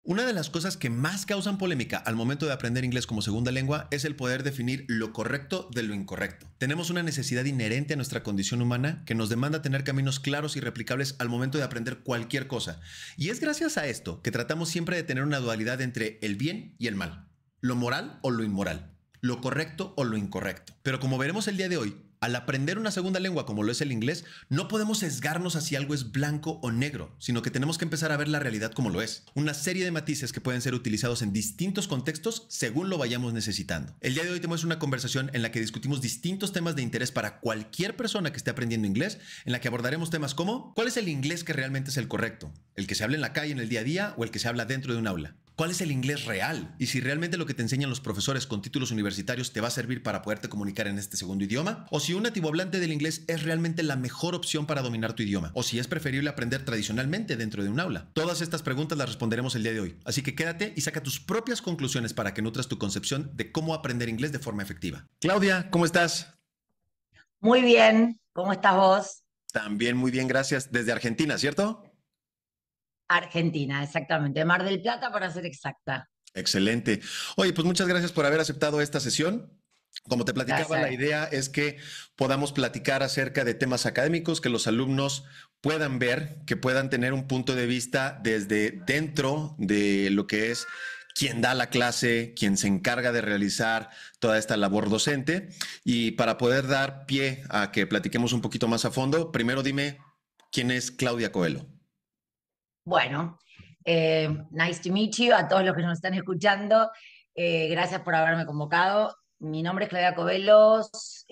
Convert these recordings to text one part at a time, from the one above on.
Una de las cosas que más causan polémica al momento de aprender inglés como segunda lengua es el poder definir lo correcto de lo incorrecto. Tenemos una necesidad inherente a nuestra condición humana que nos demanda tener caminos claros y replicables al momento de aprender cualquier cosa. Y es gracias a esto que tratamos siempre de tener una dualidad entre el bien y el mal, lo moral o lo inmoral, lo correcto o lo incorrecto. Pero como veremos el día de hoy, al aprender una segunda lengua como lo es el inglés, no podemos sesgarnos hacia algo es blanco o negro, sino que tenemos que empezar a ver la realidad como lo es. Una serie de matices que pueden ser utilizados en distintos contextos según lo vayamos necesitando. El día de hoy tenemos una conversación en la que discutimos distintos temas de interés para cualquier persona que esté aprendiendo inglés, en la que abordaremos temas como ¿cuál es el inglés que realmente es el correcto? ¿El que se habla en la calle en el día a día o el que se habla dentro de un aula? ¿Cuál es el inglés real? Y si realmente lo que te enseñan los profesores con títulos universitarios te va a servir para poderte comunicar en este segundo idioma, o si un nativo hablante del inglés es realmente la mejor opción para dominar tu idioma, o si es preferible aprender tradicionalmente dentro de un aula. Todas estas preguntas las responderemos el día de hoy, así que quédate y saca tus propias conclusiones para que nutras tu concepción de cómo aprender inglés de forma efectiva. Claudia, ¿cómo estás? Muy bien, ¿cómo estás vos? También muy bien, gracias. Desde Argentina, ¿cierto? Argentina, exactamente. Mar del Plata, para ser exacta. Excelente. Oye, pues muchas gracias por haber aceptado esta sesión. Como te platicaba, la Gracias. idea es que podamos platicar acerca de temas académicos, que los alumnos puedan ver, que puedan tener un punto de vista desde dentro de lo que es quien da la clase, quien se encarga de realizar toda esta labor docente. Y para poder dar pie a que platiquemos un poquito más a fondo, primero dime quién es Claudia Coelho. Bueno, nice to meet you a todos los que nos están escuchando. Gracias por haberme convocado. Mi nombre es Claudia Covelos,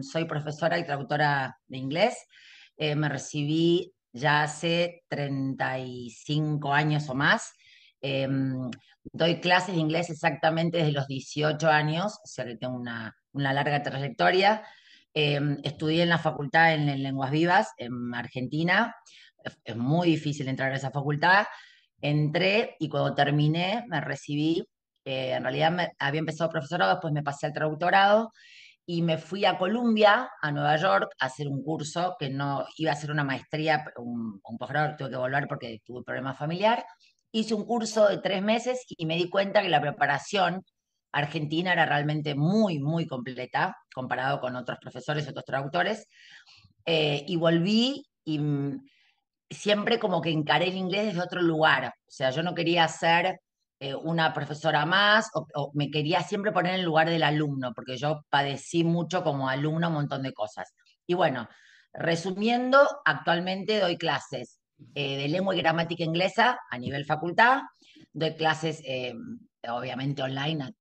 soy profesora y traductora de inglés. Me recibí ya hace 35 años o más. Eh, Doy clases de inglés exactamente desde los 18 años, o sea que tengo una larga trayectoria. Estudié en la facultad en Lenguas Vivas en Argentina. Es muy difícil entrar a esa facultad. Entré y cuando terminé me recibí. En realidad había empezado profesorado, después me pasé al traductorado y me fui a Columbia, a Nueva York, a hacer un curso que no iba a ser una maestría, un posgrado, tuve que volver porque tuve un problema familiar. Hice un curso de 3 meses y me di cuenta que la preparación argentina era realmente muy, muy completa comparado con otros profesores, otros traductores. Y volví y siempre como que encaré el inglés desde otro lugar. O sea, yo no quería ser una profesora más o me quería siempre poner en el lugar del alumno, porque yo padecí mucho como alumno un montón de cosas. Y bueno, resumiendo, actualmente doy clases de lengua y gramática inglesa a nivel facultad, doy clases obviamente online,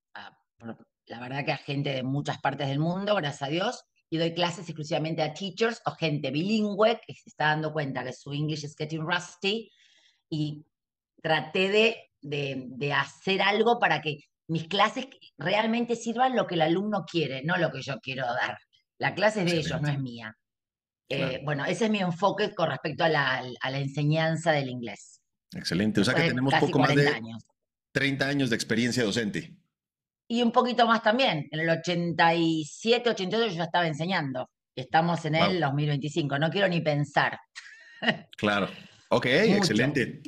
la verdad que a gente de muchas partes del mundo, gracias a Dios, y doy clases exclusivamente a teachers o gente bilingüe que se está dando cuenta que su English is getting rusty y traté de hacer algo para que mis clases realmente sirvan lo que el alumno quiere, no lo que yo quiero dar. La clase es de ellos, no Excelente. es mía. Claro. Bueno, ese es mi enfoque con respecto a la enseñanza del inglés, Excelente. O sea que después de tenemos casi poco más 40 de años. 30 años de experiencia docente. Y un poquito más también, en el 87, 88 yo ya estaba enseñando. Estamos en el Wow. 2025, no quiero ni pensar. Claro. Ok, Mucho. excelente.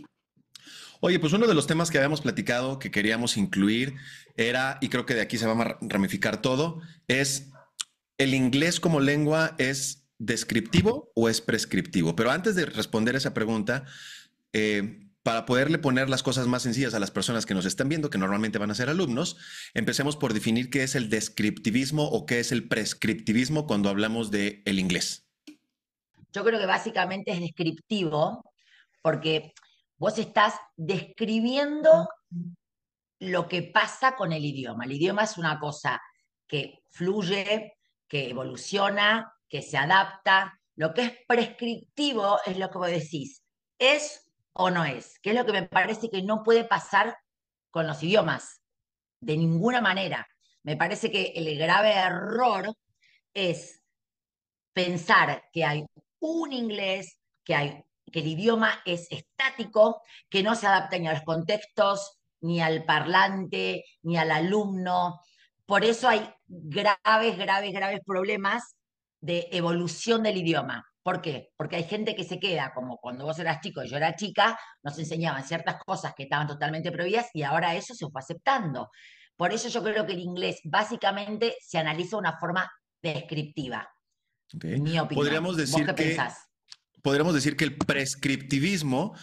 Oye, pues uno de los temas que habíamos platicado que queríamos incluir era, y creo que de aquí se va a ramificar todo, es el inglés como lengua es descriptivo o es prescriptivo. Pero antes de responder esa pregunta, para poderle poner las cosas más sencillas a las personas que nos están viendo, que normalmente van a ser alumnos, empecemos por definir qué es el descriptivismo o qué es el prescriptivismo cuando hablamos de el inglés. Yo creo que básicamente es descriptivo porque vos estás describiendo lo que pasa con el idioma. El idioma es una cosa que fluye, que evoluciona, que se adapta. Lo que es prescriptivo es lo que vos decís, ¿es o no es? Que es lo que me parece que no puede pasar con los idiomas, de ninguna manera. Me parece que el grave error es pensar que hay un inglés, que el idioma es estático, que no se adapta ni a los contextos, ni al parlante, ni al alumno. Por eso hay graves, graves, graves problemas de evolución del idioma. ¿Por qué? Porque hay gente que se queda, como cuando vos eras chico y yo era chica, nos enseñaban ciertas cosas que estaban totalmente prohibidas y ahora eso se fue aceptando. Por eso yo creo que el inglés básicamente se analiza de una forma descriptiva, ¿Ok? mi opinión. Podríamos ¿Vos decir qué que, pensás? podríamos decir que el prescriptivismo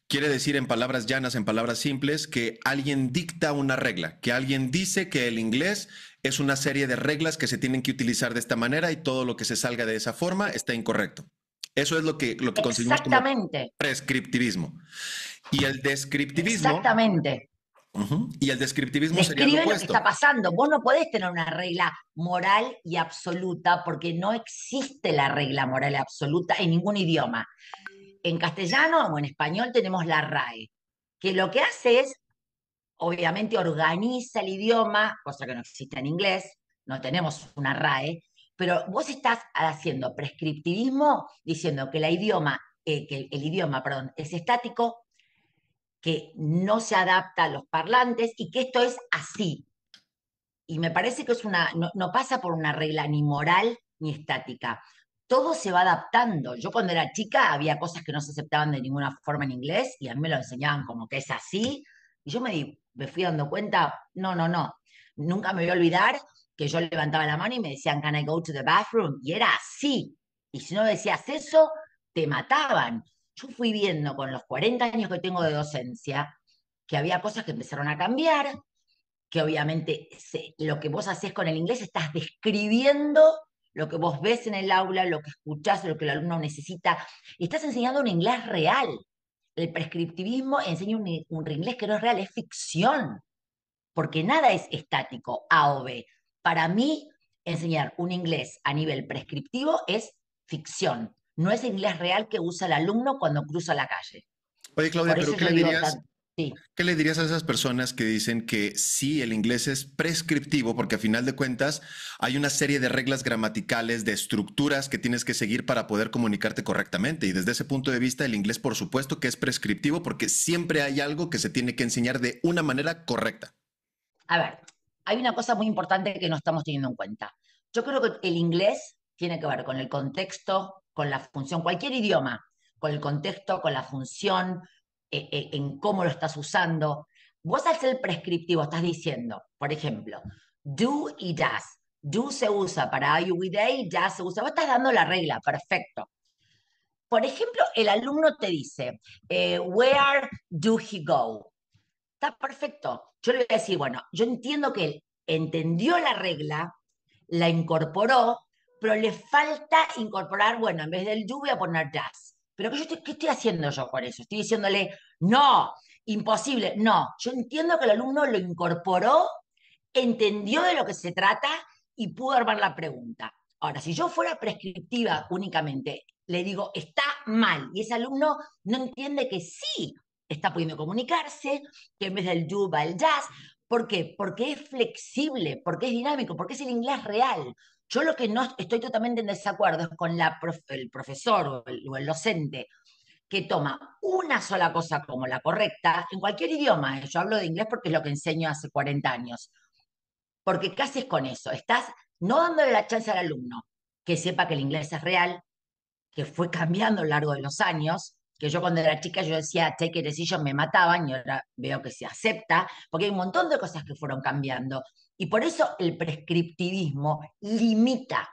quiere decir en palabras llanas, en palabras simples, que alguien dicta una regla, que alguien dice que el inglés es una serie de reglas que se tienen que utilizar de esta manera y todo lo que se salga de esa forma está incorrecto. Eso es lo que conseguimos como Exactamente, prescriptivismo. Y el descriptivismo, exactamente. y el descriptivismo sería lo Describe lo que está opuesto. pasando. Vos no podés tener una regla moral y absoluta porque no existe la regla moral y absoluta en ningún idioma. En castellano o en español tenemos la RAE, que lo que hace es, obviamente, organiza el idioma, cosa que no existe en inglés, no tenemos una RAE, pero vos estás haciendo prescriptivismo diciendo que, que el idioma, perdón, es estático, que no se adapta a los parlantes y que esto es así. Y me parece que no pasa por una regla ni moral ni estática. Todo se va adaptando. Yo cuando era chica había cosas que no se aceptaban de ninguna forma en inglés y a mí me lo enseñaban como que es así. Y yo me fui dando cuenta, no, no, no. Nunca me voy a olvidar que yo levantaba la mano y me decían, "Can I go to the bathroom?" Y era así. Y si no decías eso, te mataban. Yo fui viendo con los 40 años que tengo de docencia que había cosas que empezaron a cambiar, que obviamente lo que vos haces con el inglés estás describiendo lo que vos ves en el aula, lo que escuchás, lo que el alumno necesita, y estás enseñando un inglés real. El prescriptivismo enseña un inglés que no es real, es ficción, porque nada es estático, A o B. Para mí, enseñar un inglés a nivel prescriptivo es ficción, no es inglés real que usa el alumno cuando cruza la calle. Oye, Claudia, Por pero eso ¿qué yo le digo, dirías? sí, ¿Qué le dirías a esas personas que dicen que sí, el inglés es prescriptivo porque a final de cuentas hay una serie de reglas gramaticales, de estructuras que tienes que seguir para poder comunicarte correctamente? Y desde ese punto de vista, el inglés por supuesto que es prescriptivo porque siempre hay algo que se tiene que enseñar de una manera correcta. a ver, hay una cosa muy importante que no estamos teniendo en cuenta. Yo creo que el inglés tiene que ver con el contexto, con la función, cualquier idioma, con el contexto, con la función, en cómo lo estás usando. Vos al ser prescriptivo estás diciendo, por ejemplo, do y does. Do se usa para are you with they, does se usa. Vos estás dando la regla, perfecto. Por ejemplo, el alumno te dice, where do he go? Está perfecto. Yo le voy a decir, bueno, yo entiendo que él entendió la regla, la incorporó, pero le falta incorporar, bueno, en vez del you voy a poner does. Pero ¿qué estoy haciendo yo con eso? Estoy diciéndole, no, imposible. No, yo entiendo que el alumno lo incorporó, entendió de lo que se trata y pudo armar la pregunta. Ahora, si yo fuera prescriptiva únicamente, le digo, está mal, y ese alumno no entiende que sí está pudiendo comunicarse, que en vez del you va el jazz. ¿Por qué? Porque es flexible, porque es dinámico, porque es el inglés real. Yo lo que no estoy totalmente en desacuerdo es con el profesor o el docente que toma una sola cosa como la correcta en cualquier idioma. Yo hablo de inglés porque es lo que enseño hace 40 años. Porque ¿qué haces con eso? Estás no dándole la chance al alumno que sepa que el inglés es real, que fue cambiando a lo largo de los años, que yo cuando era chica yo decía take a decision, me mataban y ahora veo que se acepta, porque hay un montón de cosas que fueron cambiando. Y por eso el prescriptivismo limita,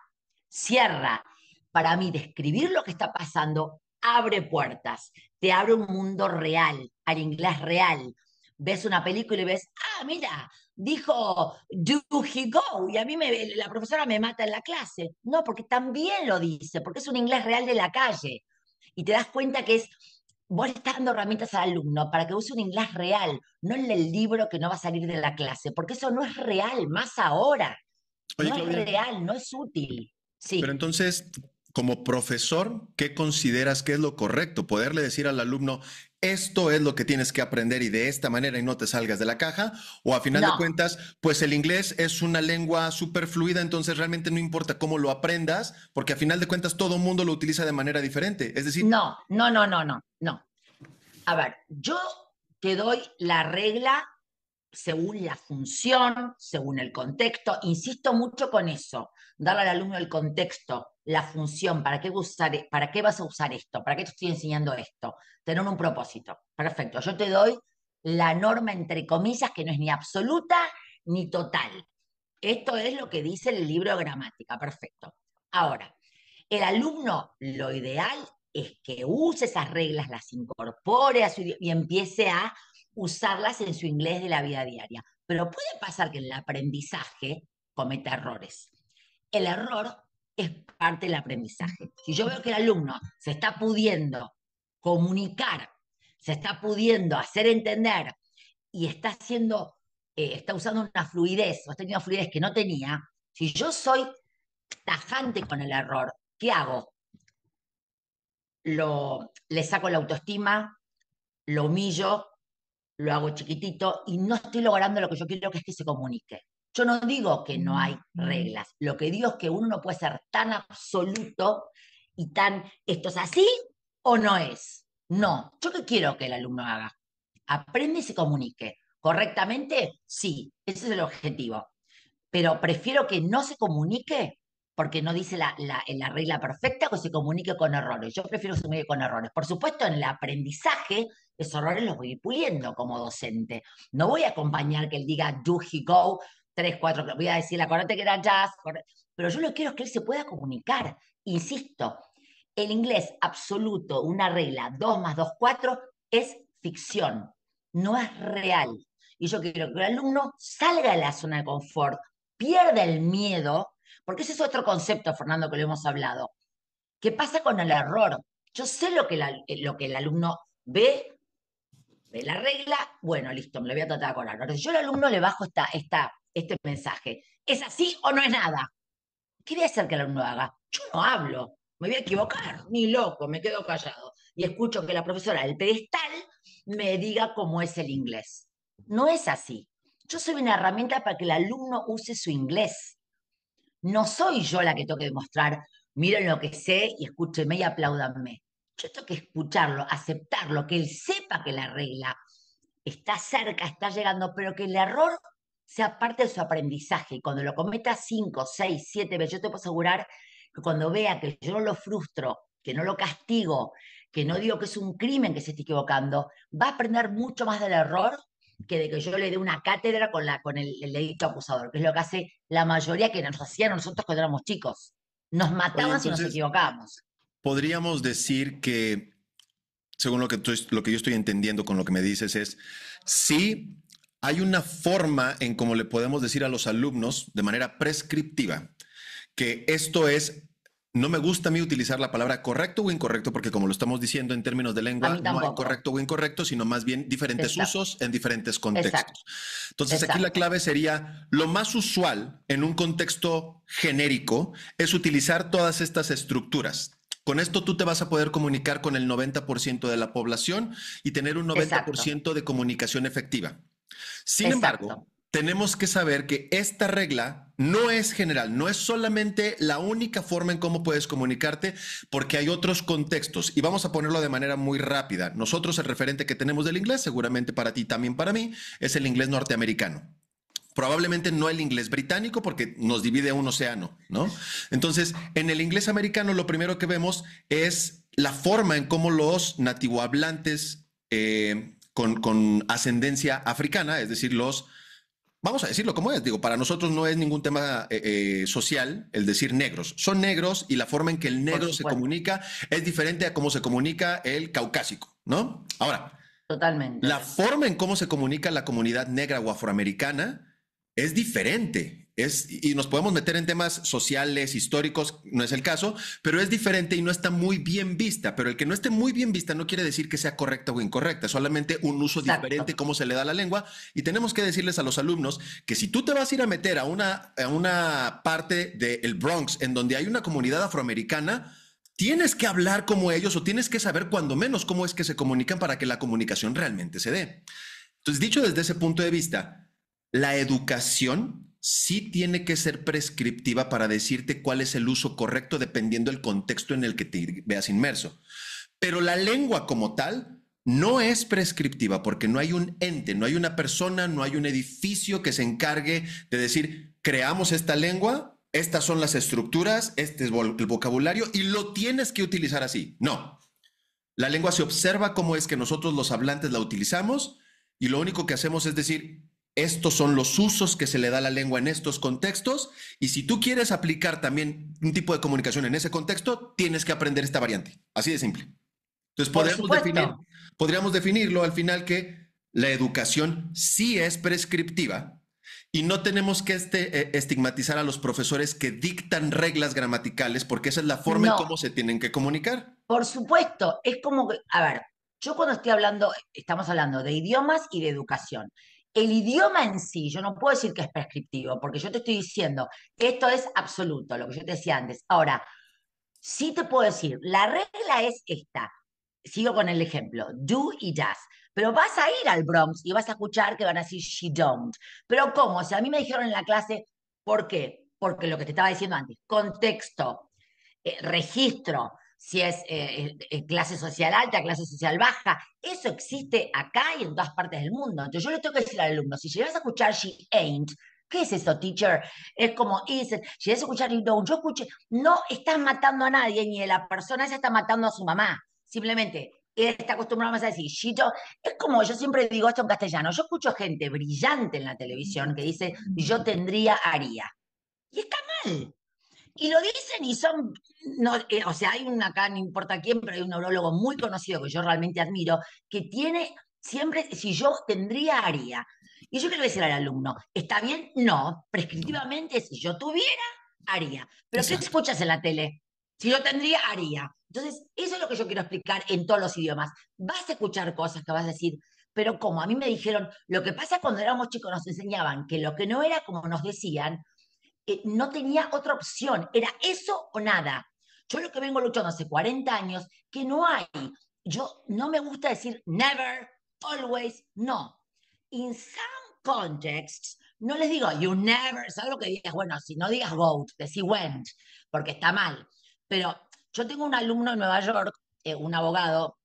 cierra. Para mí, describir lo que está pasando abre puertas, te abre un mundo real, al inglés real. Ves una película y ves, ah, mira, dijo, do he go? Y a mí la profesora me mata en la clase. No, porque también lo dice, porque es un inglés real de la calle. Y te das cuenta que vos le estás dando herramientas al alumno para que use un inglés real, no en el libro que no va a salir de la clase, porque eso no es real, más ahora. Oye, No es Claudia, real, no es útil. pero Sí, entonces, como profesor, ¿qué consideras que es lo correcto? Poderle decir al alumno, esto es lo que tienes que aprender y de esta manera y no te salgas de la caja, o a final de no, cuentas, pues el inglés es una lengua súper fluida, entonces realmente no importa cómo lo aprendas, porque a final de cuentas todo el mundo lo utiliza de manera diferente. Es decir, no, no, no, no, no, no. A ver, yo te doy la regla según la función, según el contexto. Insisto mucho con eso, darle al alumno el contexto, la función, para qué vas a usar esto, para qué te estoy enseñando esto, tener un propósito. Perfecto, yo te doy la norma entre comillas que no es ni absoluta ni total. Esto es lo que dice el libro de gramática, perfecto. Ahora, el alumno, lo ideal es que use esas reglas, las incorpore a y empiece a usarlas en su inglés de la vida diaria. Pero puede pasar que en el aprendizaje cometa errores. El error es parte del aprendizaje. Si yo veo que el alumno se está pudiendo comunicar, se está pudiendo hacer entender y está usando una fluidez o está teniendo una fluidez que no tenía, si yo soy tajante con el error, ¿qué hago? Le saco la autoestima, lo humillo, lo hago chiquitito y no estoy logrando lo que yo quiero, que es que se comunique. Yo no digo que no hay reglas, lo que digo es que uno no puede ser tan absoluto y esto es así o no es. No, yo qué quiero que el alumno haga. Aprende y se comunique. ¿Correctamente? Sí, ese es el objetivo, pero prefiero que no se comunique porque no dice la regla perfecta o que se comunique con errores. Yo prefiero que se comunique con errores. Por supuesto, en el aprendizaje, esos errores los voy a ir puliendo como docente. No voy a acompañar que él diga do, he, go, tres, cuatro, voy a decir, acordate que era jazz, pero yo lo que quiero es que él se pueda comunicar. Insisto, el inglés absoluto, una regla, 2 más 2 4 es ficción, no es real. Y yo quiero que el alumno salga de la zona de confort, pierda el miedo, porque ese es otro concepto, Fernando, que lo hemos hablado. ¿Qué pasa con el error? Yo sé lo que el alumno ve la regla, bueno, listo, me lo voy a tratar de acordar. Ahora, si yo al alumno le bajo este mensaje, ¿es así o no es nada? ¿Qué voy a hacer que el alumno haga? Yo no hablo, me voy a equivocar, ni loco, me quedo callado. Y escucho que la profesora del pedestal me diga cómo es el inglés. No es así. Yo soy una herramienta para que el alumno use su inglés. No soy yo la que tengo que demostrar, miren lo que sé y escúchenme y apláudanme. Yo tengo que escucharlo, aceptarlo, que él sepa que la regla está cerca, está llegando, pero que el error sea parte de su aprendizaje. Y cuando lo cometa 5, 6, 7 veces, yo te puedo asegurar que cuando vea que yo no lo frustro, que no lo castigo, que no digo que es un crimen que se esté equivocando, va a aprender mucho más del error que de que yo le dé una cátedra con el dedito acusador, que es lo que hace la mayoría que nos hacían nosotros cuando éramos chicos. Nos Oye, mataban si nos entonces, equivocábamos. podríamos decir que, según lo que yo estoy entendiendo con lo que me dices, es sí hay una forma en cómo le podemos decir a los alumnos de manera prescriptiva que esto es, no me gusta a mí utilizar la palabra correcto o incorrecto, porque como lo estamos diciendo en términos de A lengua, mí no hay tampoco. correcto o incorrecto, sino más bien diferentes Exacto, usos en diferentes contextos. exacto, Entonces aquí la exacto. clave sería, lo más usual en un contexto genérico es utilizar todas estas estructuras. Con esto tú te vas a poder comunicar con el 90% de la población y tener un Exacto, 90% de comunicación efectiva. Sin embargo, exacto, tenemos que saber que esta regla no es general, no es solamente la única forma en cómo puedes comunicarte, porque hay otros contextos. Y vamos a ponerlo de manera muy rápida. Nosotros el referente que tenemos del inglés, seguramente para ti, también para mí, es el inglés norteamericano. Probablemente no el inglés británico porque nos divide un océano, ¿no? Entonces, en el inglés americano lo primero que vemos es la forma en cómo los nativohablantes con ascendencia africana, es decir, vamos a decirlo como es, digo, para nosotros no es ningún tema social el decir negros. Son negros y la forma en que el por negro se supuesto, comunica es diferente a cómo se comunica el caucásico, ¿no? Ahora, la totalmente. forma en cómo se comunica la comunidad negra o afroamericana es diferente. Y nos podemos meter en temas sociales, históricos, no es el caso, pero es diferente y no está muy bien vista. Pero el que no esté muy bien vista no quiere decir que sea correcta o incorrecta, es solamente un uso diferente, Exacto, cómo se le da la lengua. Y tenemos que decirles a los alumnos que si tú te vas a ir a meter a una parte del Bronx en donde hay una comunidad afroamericana, tienes que hablar como ellos o tienes que saber cuando menos cómo es que se comunican para que la comunicación realmente se dé. Entonces, dicho desde ese punto de vista, la educación sí tiene que ser prescriptiva para decirte cuál es el uso correcto dependiendo del contexto en el que te veas inmerso. Pero la lengua como tal no es prescriptiva porque no hay un ente, no hay una persona, no hay un edificio que se encargue de decir, creamos esta lengua, estas son las estructuras, este es el vocabulario y lo tienes que utilizar así. No. La lengua se observa cómo es que nosotros los hablantes la utilizamos y lo único que hacemos es decir, estos son los usos que se le da a la lengua en estos contextos y si tú quieres aplicar también un tipo de comunicación en ese contexto, tienes que aprender esta variante. Así de simple. Entonces Por supuesto. podríamos definirlo al final que la educación sí es prescriptiva y no tenemos que estigmatizar a los profesores que dictan reglas gramaticales porque esa es la forma en No, cómo se tienen que comunicar. por supuesto. Es como que, a ver, yo cuando estoy hablando, estamos hablando de idiomas y de educación. El idioma en sí, yo no puedo decir que es prescriptivo, porque yo te estoy diciendo, esto es absoluto, lo que yo te decía antes. Ahora, sí te puedo decir, la regla es esta. Sigo con el ejemplo, do y does. Pero vas a ir al Bronx y vas a escuchar que van a decir she don't. Pero ¿cómo? O sea, a mí me dijeron en la clase, ¿por qué? Porque lo que te estaba diciendo antes, contexto, registro, si es clase social alta, clase social baja, eso existe acá y en todas partes del mundo. Entonces yo le tengo que decir al alumno, si llegas a escuchar she ain't, ¿qué es eso, teacher? Es como isn't. Si llegas a escuchar you don't, yo escuché, no estás matando a nadie, ni la persona esa está matando a su mamá. Simplemente él está acostumbrado a decir she don't. Es como yo siempre digo esto en castellano. Yo escucho gente brillante en la televisión que dice yo tendría, haría. Y está mal. Y lo dicen y son, no, o sea, hay un acá, no importa quién, pero hay un neurólogo muy conocido que yo realmente admiro, que tiene siempre, si yo tendría, haría. Y yo quiero decir al alumno, ¿está bien? No, No, prescriptivamente, si yo tuviera, haría. Pero ¿qué exacto. escuchas en la tele? Si yo tendría, haría. Entonces, eso es lo que yo quiero explicar en todos los idiomas. Vas a escuchar cosas que vas a decir, pero como a mí me dijeron, lo que pasa cuando éramos chicos nos enseñaban que lo que no era como nos decían, no tenía otra opción, era eso o nada. Yo lo que vengo luchando hace 40 años, que no hay, yo no me gusta decir never, always, no. In some contexts, no les digo you never, salvo que digas, bueno, si no digas go, decí went, porque está mal. Pero yo tengo un alumno en Nueva York, un abogado,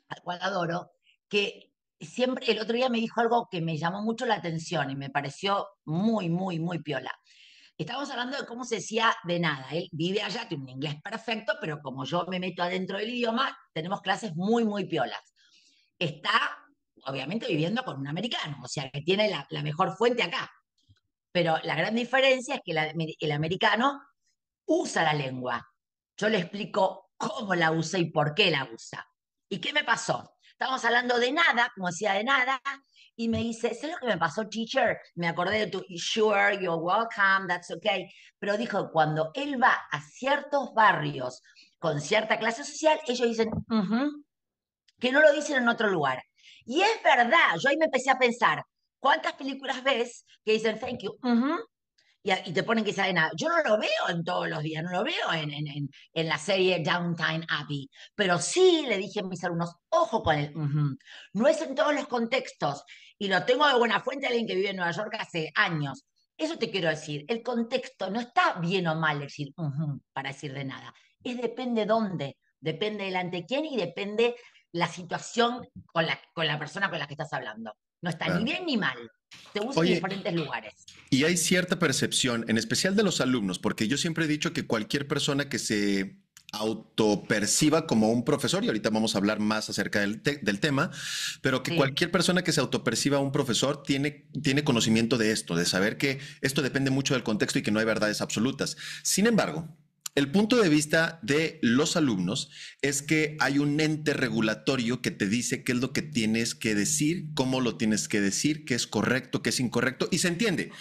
al cual adoro, que siempre, el otro día me dijo algo que me llamó mucho la atención y me pareció muy, muy, muy piola. Estamos hablando de cómo se decía de nada. Él vive allá, tiene un inglés perfecto, pero como yo me meto adentro del idioma, tenemos clases muy, muy piolas. Está, obviamente, viviendo con un americano, o sea, que tiene la mejor fuente acá. Pero la gran diferencia es que el americano usa la lengua. Yo le explico cómo la usa y por qué la usa. ¿Y qué me pasó? Estamos hablando de nada, como decía de nada, y me dice, ¿sabes lo que me pasó, teacher? Me acordé de tu, sure, you're welcome, that's okay. Pero dijo, cuando él va a ciertos barrios con cierta clase social, ellos dicen, que no lo dicen en otro lugar. Y es verdad, yo ahí me empecé a pensar, ¿cuántas películas ves que dicen thank you? Y te ponen que sabe nada. Yo no lo veo en todos los días, no lo veo en la serie Downtown Abbey, pero sí le dije a mis alumnos, ojo con el no es en todos los contextos, y lo tengo de buena fuente, alguien que vive en Nueva York hace años. Eso te quiero decir, el contexto no está bien o mal decir para decir de nada, es depende dónde, depende del ante quién y depende la situación con la persona con la que estás hablando. No está ni Claro. bien ni mal, se usa en Oye, diferentes lugares. y hay cierta percepción, en especial de los alumnos, porque yo siempre he dicho que cualquier persona que se autoperciba como un profesor, y ahorita vamos a hablar más acerca del tema, pero que Sí. cualquier persona que se autoperciba un profesor tiene conocimiento de esto, de saber que esto depende mucho del contexto y que no hay verdades absolutas. Sin embargo, el punto de vista de los alumnos es que hay un ente regulatorio que te dice qué es lo que tienes que decir, cómo lo tienes que decir, qué es correcto, qué es incorrecto, y se entiende.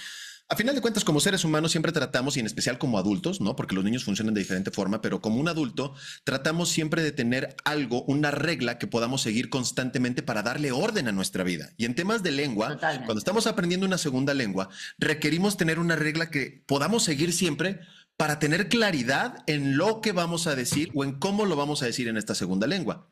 A final de cuentas, como seres humanos siempre tratamos, y en especial como adultos, ¿no? Porque los niños funcionan de diferente forma, pero como un adulto tratamos siempre de tener algo, una regla que podamos seguir constantemente para darle orden a nuestra vida. Y en temas de lengua, cuando Totalmente. estamos aprendiendo una segunda lengua, requerimos tener una regla que podamos seguir siempre para tener claridad en lo que vamos a decir o en cómo lo vamos a decir en esta segunda lengua.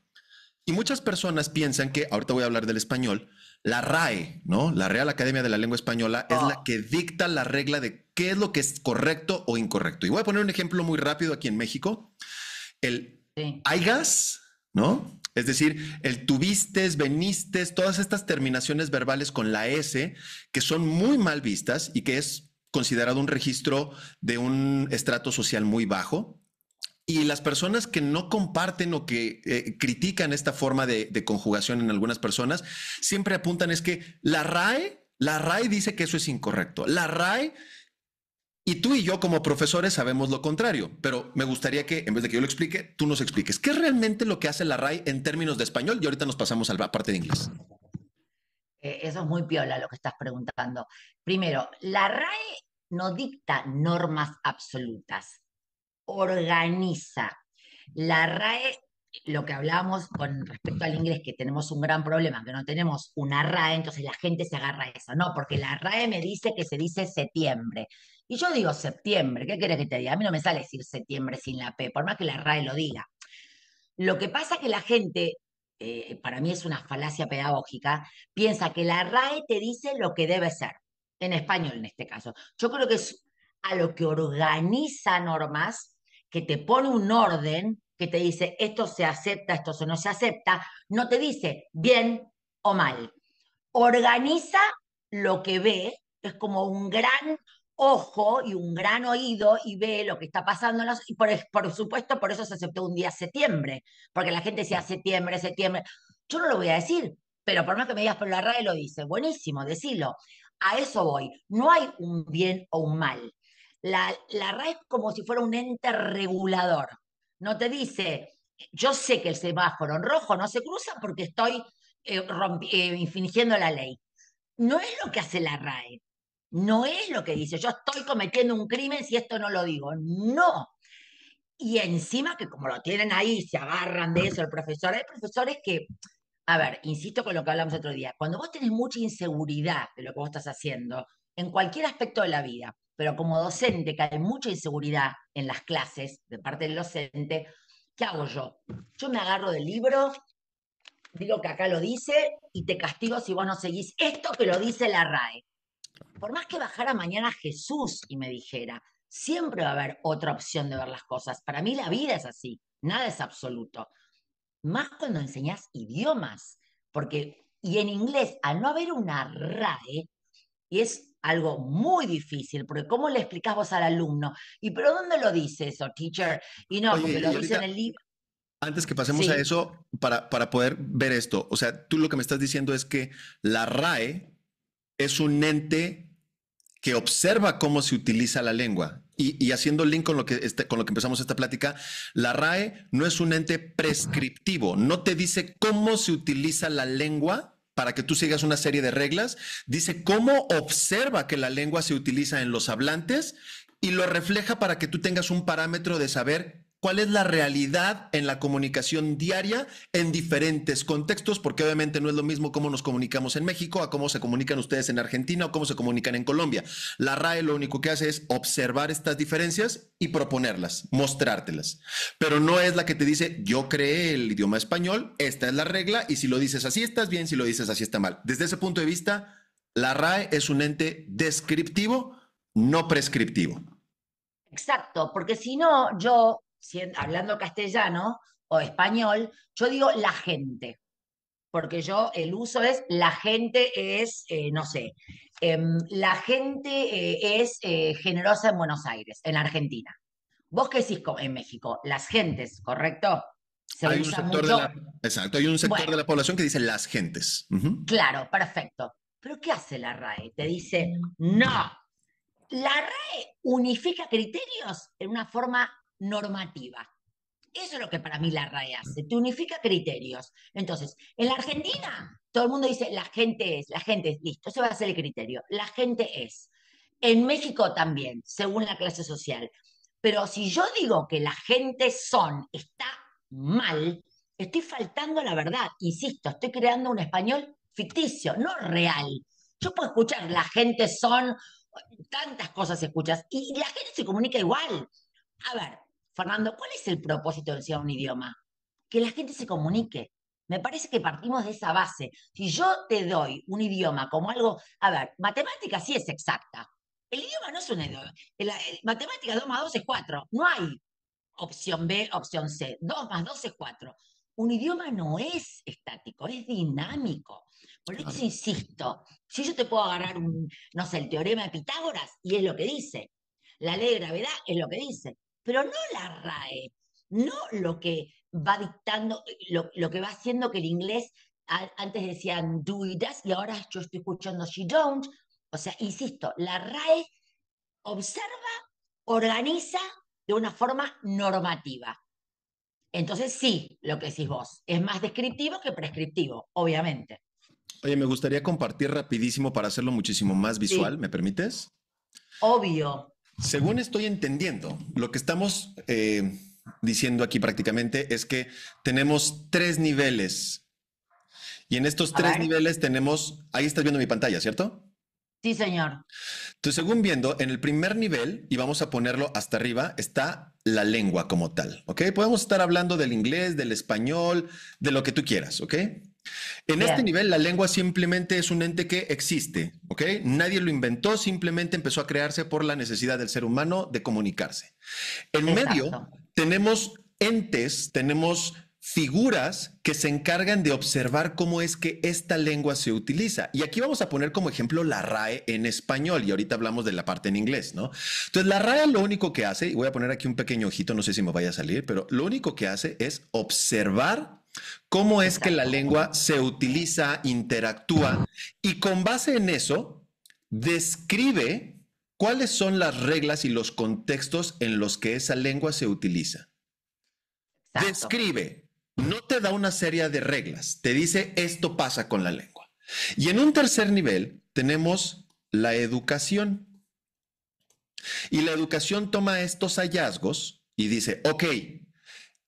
Y muchas personas piensan que, ahorita voy a hablar del español, la RAE, ¿no? La Real Academia de la Lengua Española es la Oh, que dicta la regla de qué es lo que es correcto o incorrecto. Y voy a poner un ejemplo muy rápido aquí en México. El sí. aigas, ¿no? Es decir, el tuviste, veniste, todas estas terminaciones verbales con la S que son muy mal vistas y que es considerado un registro de un estrato social muy bajo. Y las personas que no comparten o que critican esta forma de conjugación en algunas personas, siempre apuntan es que la RAE dice que eso es incorrecto. La RAE, y tú y yo como profesores sabemos lo contrario, pero me gustaría que en vez de que yo lo explique, tú nos expliques qué es realmente lo que hace la RAE en términos de español y ahorita nos pasamos a la parte de inglés. Eso es muy piola lo que estás preguntando. Primero, la RAE no dicta normas absolutas, organiza. La RAE, lo que hablábamos con respecto al inglés, que tenemos un gran problema, que no tenemos una RAE, entonces la gente se agarra a eso. No, porque la RAE me dice que se dice septiembre. Y yo digo septiembre, ¿qué querés que te diga? A mí no me sale decir septiembre sin la P, por más que la RAE lo diga. Lo que pasa es que la gente, para mí es una falacia pedagógica, piensa que la RAE te dice lo que debe ser, en español en este caso. Yo creo que es a lo que organiza normas, que te pone un orden, que te dice esto se acepta, esto no se acepta, no te dice bien o mal. Organiza lo que ve, es como un gran ojo y un gran oído y ve lo que está pasando. Y por supuesto, por eso se aceptó un día septiembre, porque la gente decía septiembre, septiembre. Yo no lo voy a decir, pero por más que me digas, pero la RAE lo dice. Buenísimo, decilo. A eso voy. No hay un bien o un mal. La RAE es como si fuera un ente regulador. No te dice, yo sé que el semáforo en rojo no se cruza porque estoy infringiendo la ley. No es lo que hace la RAE, no es lo que dice, yo estoy cometiendo un crimen si esto no lo digo, no. Y encima que como lo tienen ahí, se agarran de eso el profesor, hay profesores que, a ver, insisto con lo que hablamos otro día, cuando vos tenés mucha inseguridad de lo que vos estás haciendo, en cualquier aspecto de la vida, pero como docente, que hay mucha inseguridad en las clases de parte del docente, ¿qué hago yo? Yo me agarro del libro, digo que acá lo dice y te castigo si vos no seguís esto que lo dice la RAE. Por más que bajara mañana Jesús y me dijera, siempre va a haber otra opción de ver las cosas. Para mí la vida es así, nada es absoluto. Más cuando enseñás idiomas, porque, y en inglés, al no haber una RAE, y es algo muy difícil, porque ¿cómo le explicás vos al alumno? ¿Y pero dónde lo dice eso, teacher? Y no, Oye, porque lo y dice en ahorita, el libro. antes que pasemos a Sí, eso, para poder ver esto, o sea, tú lo que me estás diciendo es que la RAE es un ente que observa cómo se utiliza la lengua. Y haciendo link con lo que empezamos esta plática, la RAE no es un ente prescriptivo, no te dice cómo se utiliza la lengua para que tú sigas una serie de reglas, dice cómo observa que la lengua se utiliza en los hablantes y lo refleja para que tú tengas un parámetro de saber cuál es la realidad en la comunicación diaria en diferentes contextos, porque obviamente no es lo mismo cómo nos comunicamos en México a cómo se comunican ustedes en Argentina o cómo se comunican en Colombia. La RAE lo único que hace es observar estas diferencias y proponerlas, mostrártelas. Pero no es la que te dice, yo creé el idioma español, esta es la regla, y si lo dices así estás bien, si lo dices así está mal. Desde ese punto de vista, la RAE es un ente descriptivo, no prescriptivo. exacto, porque si no, yo, hablando castellano o español, yo digo la gente, porque yo el uso es la gente es, no sé, la gente es generosa en Buenos Aires, en Argentina. ¿Vos qué decís en México? Las gentes, ¿correcto? Se Hay un usa sector de mucho. la, exacto, hay un sector Bueno, de la población que dice las gentes. claro, perfecto. Pero ¿qué hace la RAE? Te dice, no, la RAE unifica criterios en una forma normativa. Eso es lo que para mí la RAE hace, te unifica criterios. Entonces, en la Argentina, todo el mundo dice la gente es, listo, ese va a ser el criterio, la gente es. En México también, según la clase social. Pero si yo digo que la gente son está mal, estoy faltando a la verdad. Insisto, estoy creando un español ficticio, no real. Yo puedo escuchar la gente son, tantas cosas escuchas, y la gente se comunica igual. A ver, Fernando, ¿cuál es el propósito de enseñar un idioma? Que la gente se comunique. Me parece que partimos de esa base. Si yo te doy un idioma como algo, a ver, matemática sí es exacta. El idioma no es un idioma. Matemática 2 más 2 es 4. No hay opción B, opción C. 2 más 2 es 4. Un idioma no es estático, es dinámico. Por eso Claro. insisto, si yo te puedo agarrar no sé, el teorema de Pitágoras, y es lo que dice, la ley de gravedad es lo que dice, pero no la RAE, no lo que va dictando, lo que va haciendo que el inglés, antes decían do y does, y ahora yo estoy escuchando she don't. O sea, insisto, la RAE observa, organiza de una forma normativa. Entonces sí, lo que decís vos, es más descriptivo que prescriptivo, obviamente. Oye, me gustaría compartir rapidísimo para hacerlo muchísimo más visual, Sí, ¿me permites? obvio. Según estoy entendiendo, lo que estamos diciendo aquí prácticamente es que tenemos tres niveles y en estos A tres ver. niveles tenemos, ahí estás viendo mi pantalla, ¿cierto? Sí, señor. Entonces, según viendo, en el primer nivel, y vamos a ponerlo hasta arriba, está la lengua como tal, ¿ok? Podemos estar hablando del inglés, del español, de lo que tú quieras, ¿ok? En este Bien, nivel, la lengua simplemente es un ente que existe, ¿ok? Nadie lo inventó, simplemente empezó a crearse por la necesidad del ser humano de comunicarse. En medio exacto. tenemos entes, tenemos figuras que se encargan de observar cómo es que esta lengua se utiliza. Y aquí vamos a poner como ejemplo la RAE en español y ahorita hablamos de la parte en inglés, ¿no? Entonces la RAE lo único que hace, y voy a poner aquí un pequeño ojito, no sé si me vaya a salir, pero lo único que hace es observar cómo es que la Exacto. lengua se utiliza, interactúa y con base en eso describe cuáles son las reglas y los contextos en los que esa lengua se utiliza. Exacto. Describe, no te da una serie de reglas, te dice esto pasa con la lengua. Y en un tercer nivel tenemos la educación. Y la educación toma estos hallazgos y dice, ok,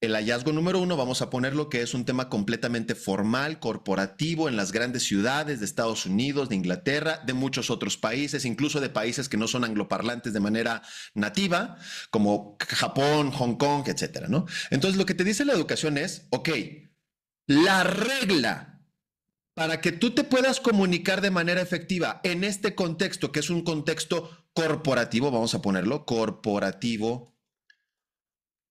el hallazgo número uno, vamos a ponerlo que es un tema completamente formal, corporativo, en las grandes ciudades de Estados Unidos, de Inglaterra, de muchos otros países, incluso de países que no son angloparlantes de manera nativa, como Japón, Hong Kong, etcétera, ¿no? Entonces, lo que te dice la educación es, ok, la regla para que tú te puedas comunicar de manera efectiva en este contexto, que es un contexto corporativo, vamos a ponerlo, corporativo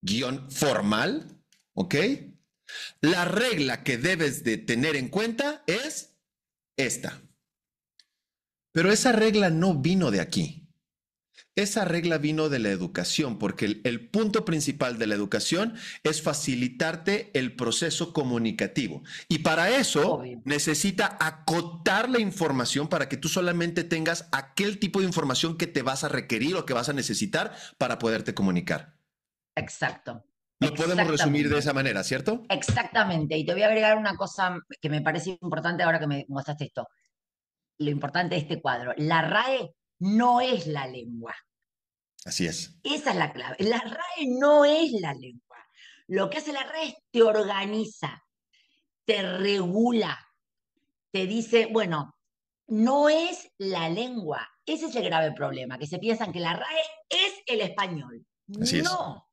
guión formal, ¿ok? La regla que debes de tener en cuenta es esta. Pero esa regla no vino de aquí. Esa regla vino de la educación, porque el punto principal de la educación es facilitarte el proceso comunicativo. Y para eso Obvio. necesita acotar la información para que tú solamente tengas aquel tipo de información que te vas a requerir o que vas a necesitar para poderte comunicar. Exacto. Lo podemos resumir de Exactamente. esa manera, ¿cierto? Exactamente. Y te voy a agregar una cosa que me parece importante ahora que me mostraste esto. Lo importante de este cuadro. La RAE no es la lengua. Así es. Esa es la clave. La RAE no es la lengua. Lo que hace la RAE es te organiza, te regula, te dice, bueno, no es la lengua. Ese es el grave problema, que se piensan que la RAE es el español. Así es. No,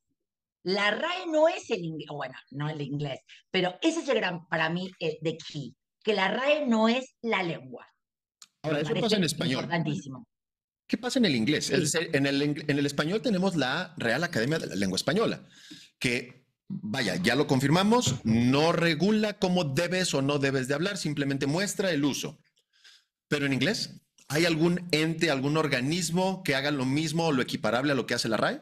la RAE no es el inglés, bueno, no el inglés, pero ese es el gran, para mí, de key, que la RAE no es la lengua. Ahora, Me eso pasa en parece español. importantísimo. ¿Qué pasa en el inglés? Es Sí, decir, en el español tenemos la Real Academia de la Lengua Española, que, vaya, ya lo confirmamos, no regula cómo debes o no debes de hablar, simplemente muestra el uso. Pero en inglés, ¿hay algún ente, algún organismo que haga lo mismo o lo equiparable a lo que hace la RAE?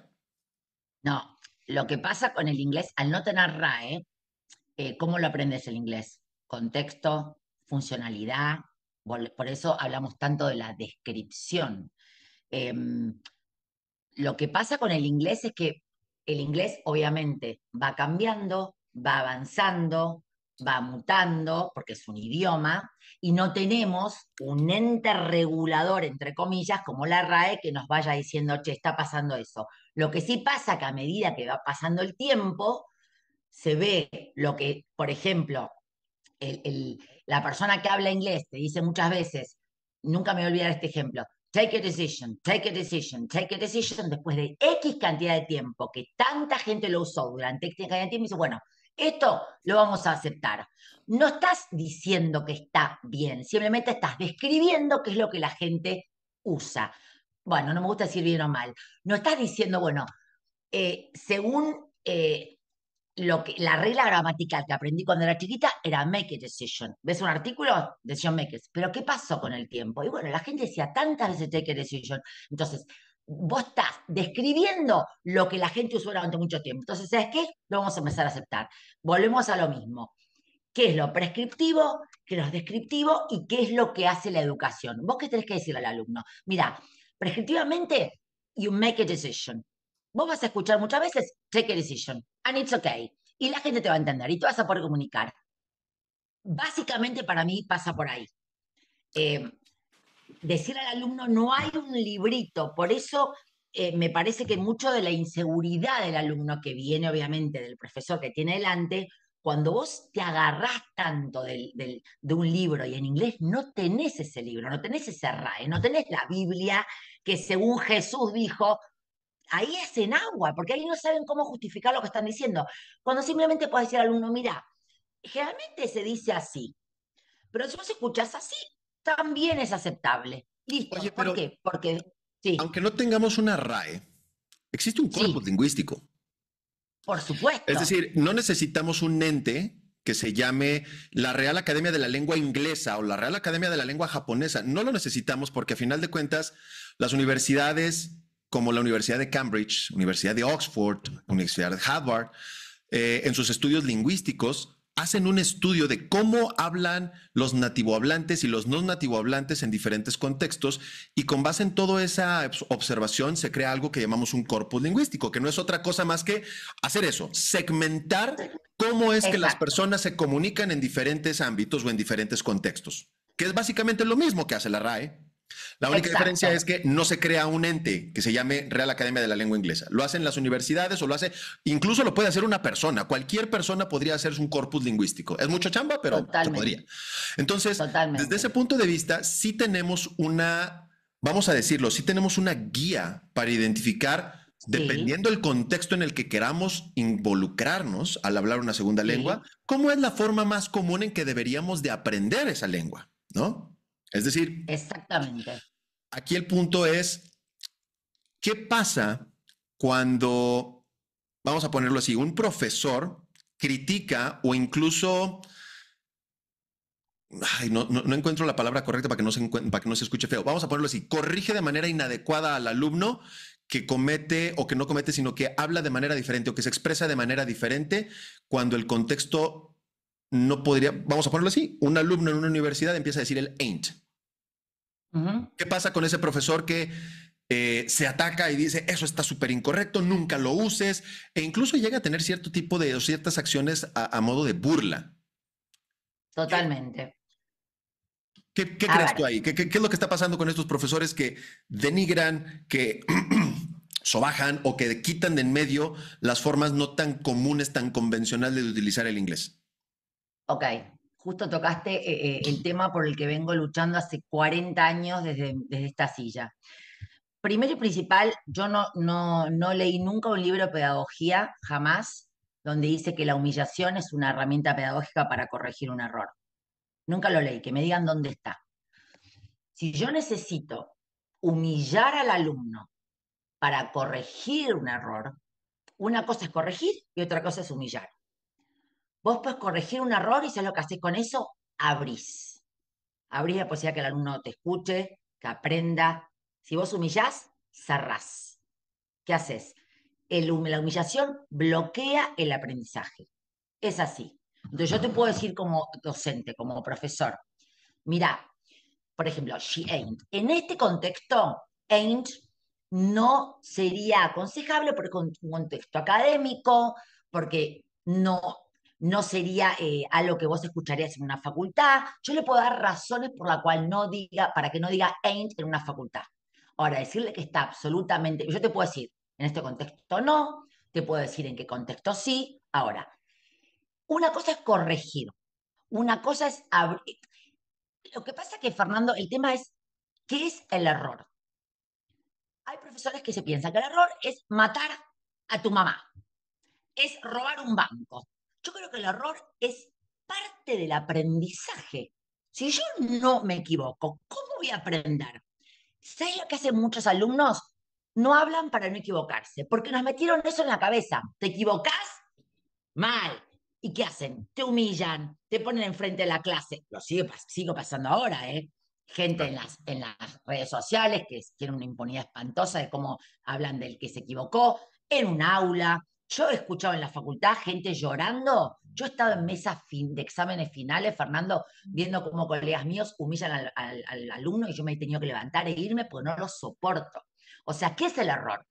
no, lo que pasa con el inglés, al no tener RAE, ¿cómo lo aprendes el inglés? Contexto, funcionalidad, por eso hablamos tanto de la descripción. Em, Lo que pasa con el inglés es que el inglés obviamente va cambiando, va avanzando, va mutando, porque es un idioma, y no tenemos un ente regulador, entre comillas, como la RAE, que nos vaya diciendo, che, está pasando eso. Lo que sí pasa que a medida que va pasando el tiempo, se ve lo que, por ejemplo, la persona que habla inglés te dice muchas veces, nunca me voy a olvidar este ejemplo, take a decision, take a decision, take a decision, después de X cantidad de tiempo, que tanta gente lo usó durante X cantidad de tiempo, y dice, bueno, esto lo vamos a aceptar. No estás diciendo que está bien, simplemente estás describiendo qué es lo que la gente usa. Bueno, no me gusta decir bien o mal. No estás diciendo, bueno, según la regla gramatical que aprendí cuando era chiquita era make a decision. ¿Ves un artículo? Decision makers. Pero ¿qué pasó con el tiempo? Y bueno, la gente decía tantas veces take a decision. Entonces, vos estás describiendo lo que la gente usó durante mucho tiempo. Entonces, ¿sabes qué? Lo vamos a empezar a aceptar. Volvemos a lo mismo. ¿Qué es lo prescriptivo? ¿Qué es lo descriptivo? ¿Y qué es lo que hace la educación? ¿Vos qué tenés que decirle al alumno? Mira, prescriptivamente, you make a decision. Vos vas a escuchar muchas veces, take a decision, and it's okay. Y la gente te va a entender y te vas a poder comunicar. Básicamente para mí pasa por ahí. Eh, Decir al alumno, no hay un librito, por eso me parece que mucho de la inseguridad del alumno, que viene obviamente del profesor que tiene delante, cuando vos te agarrás tanto de un libro y en inglés no tenés ese libro, no tenés ese RAE, no tenés la Biblia que según Jesús dijo, ahí es en agua, porque ahí no saben cómo justificar lo que están diciendo. Cuando simplemente puedes decir al alumno, mira, generalmente se dice así, pero si vos escuchás así, también es aceptable. Oye, Listo. ¿Por pero qué? Porque, sí, aunque no tengamos una RAE, existe un corpus sí, lingüístico. por Es supuesto. decir, no necesitamos un ente que se llame la Real Academia de la Lengua Inglesa o la Real Academia de la Lengua Japonesa. No lo necesitamos porque a final de cuentas las universidades como la Universidad de Cambridge, Universidad de Oxford, Universidad de Harvard, en sus estudios lingüísticos hacen un estudio de cómo hablan los nativohablantes y los no nativohablantes en diferentes contextos y con base en toda esa observación se crea algo que llamamos un corpus lingüístico, que no es otra cosa más que hacer eso, segmentar cómo es que las Exacto, personas se comunican en diferentes ámbitos o en diferentes contextos, que es básicamente lo mismo que hace la RAE. La única diferencia es exacto. que no se crea un ente que se llame Real Academia de la Lengua Inglesa. Lo hacen las universidades o lo hace, incluso lo puede hacer una persona. Cualquier persona podría hacerse un corpus lingüístico. Es mucho chamba, pero se podría. Totalmente, Entonces, desde ese totalmente. punto de vista, sí tenemos una, vamos a decirlo, sí tenemos una guía para identificar, Sí, dependiendo del contexto en el que queramos involucrarnos al hablar una segunda lengua, sí, cómo es la forma más común en que deberíamos de aprender esa lengua, ¿no? Es decir, exactamente. aquí el punto es, ¿qué pasa cuando, vamos a ponerlo así, un profesor critica o incluso, ay, no encuentro la palabra correcta para que no se escuche feo, vamos a ponerlo así, corrige de manera inadecuada al alumno que comete o que no comete, sino que habla de manera diferente o que se expresa de manera diferente cuando el contexto no podría, vamos a ponerlo así, un alumno en una universidad empieza a decir el ain't. Ujú. ¿Qué pasa con ese profesor que se ataca y dice, eso está súper incorrecto, nunca lo uses, e incluso llega a tener cierto tipo de, o ciertas acciones a modo de burla? ¿Qué, Totalmente. qué A crees ver, tú ahí? ¿Qué es lo que está pasando con estos profesores que denigran, que sobajan o que quitan de en medio las formas no tan comunes, tan convencionales de utilizar el inglés? ok. Justo tocaste el tema por el que vengo luchando hace 40 años desde esta silla. Primero y principal, yo no leí nunca un libro de pedagogía, jamás, donde dice que la humillación es una herramienta pedagógica para corregir un error. Nunca lo leí, que me digan dónde está. Si yo necesito humillar al alumno para corregir un error, una cosa es corregir y otra cosa es humillar. Vos podés corregir un error y ¿sabes lo que haces con eso? Abrís. Abrís la posibilidad que el alumno te escuche, que aprenda. Si vos humillás, cerrás. ¿Qué haces? La humillación bloquea el aprendizaje. Es así. Entonces yo te puedo decir como docente, como profesor, mira, por ejemplo, she ain't. En este contexto, ain't no sería aconsejable porque un contexto académico, porque no sería algo que vos escucharías en una facultad. Yo le puedo dar razones por la cual no diga, para que no diga ain't en una facultad. Ahora, decirle que está absolutamente, yo te puedo decir, en este contexto no, te puedo decir en qué contexto sí. Ahora, una cosa es corregir, una cosa es abrir. Lo que pasa es que, Fernando, el tema es, ¿qué es el error? Hay profesores que se piensan que el error es matar a tu mamá, es robar un banco. Yo creo que el error es parte del aprendizaje. Si yo no me equivoco, ¿cómo voy a aprender? ¿Sabes lo que hacen muchos alumnos? No hablan para no equivocarse, porque nos metieron eso en la cabeza. ¿Te equivocás? mal. ¿Y qué hacen? Te humillan, te ponen enfrente de la clase. Sigo pasando ahora, ¿eh? Gente Claro. en las redes sociales que tiene una impunidad espantosa de cómo hablan del que se equivocó, en un aula. Yo he escuchado en la facultad gente llorando. Yo he estado en mesas de exámenes finales, Fernando, viendo cómo colegas míos humillan al alumno y yo me he tenido que levantar e irme porque no lo soporto. O sea, ¿qué es el error?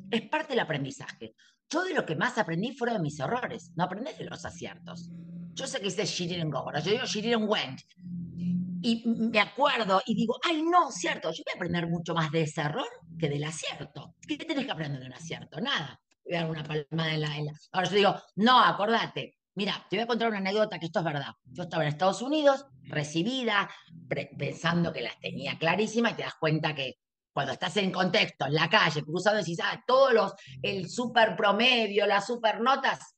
Es parte del aprendizaje. Yo de lo que más aprendí fueron de mis errores, no aprendés de los aciertos. Yo sé que dice she didn't go, pero yo digo she didn't went. Y me acuerdo y digo, ay, no, cierto, yo voy a aprender mucho más de ese error que del acierto. ¿Qué tenés que aprender de un acierto? Nada. Voy a dar una palmada en la. Ahora yo digo, no, acordate. Mira, te voy a contar una anécdota que esto es verdad. Yo estaba en Estados Unidos, recibida, pensando que las tenía clarísimas y te das cuenta que cuando estás en contexto, en la calle, cruzando, decís, el super promedio, las super notas,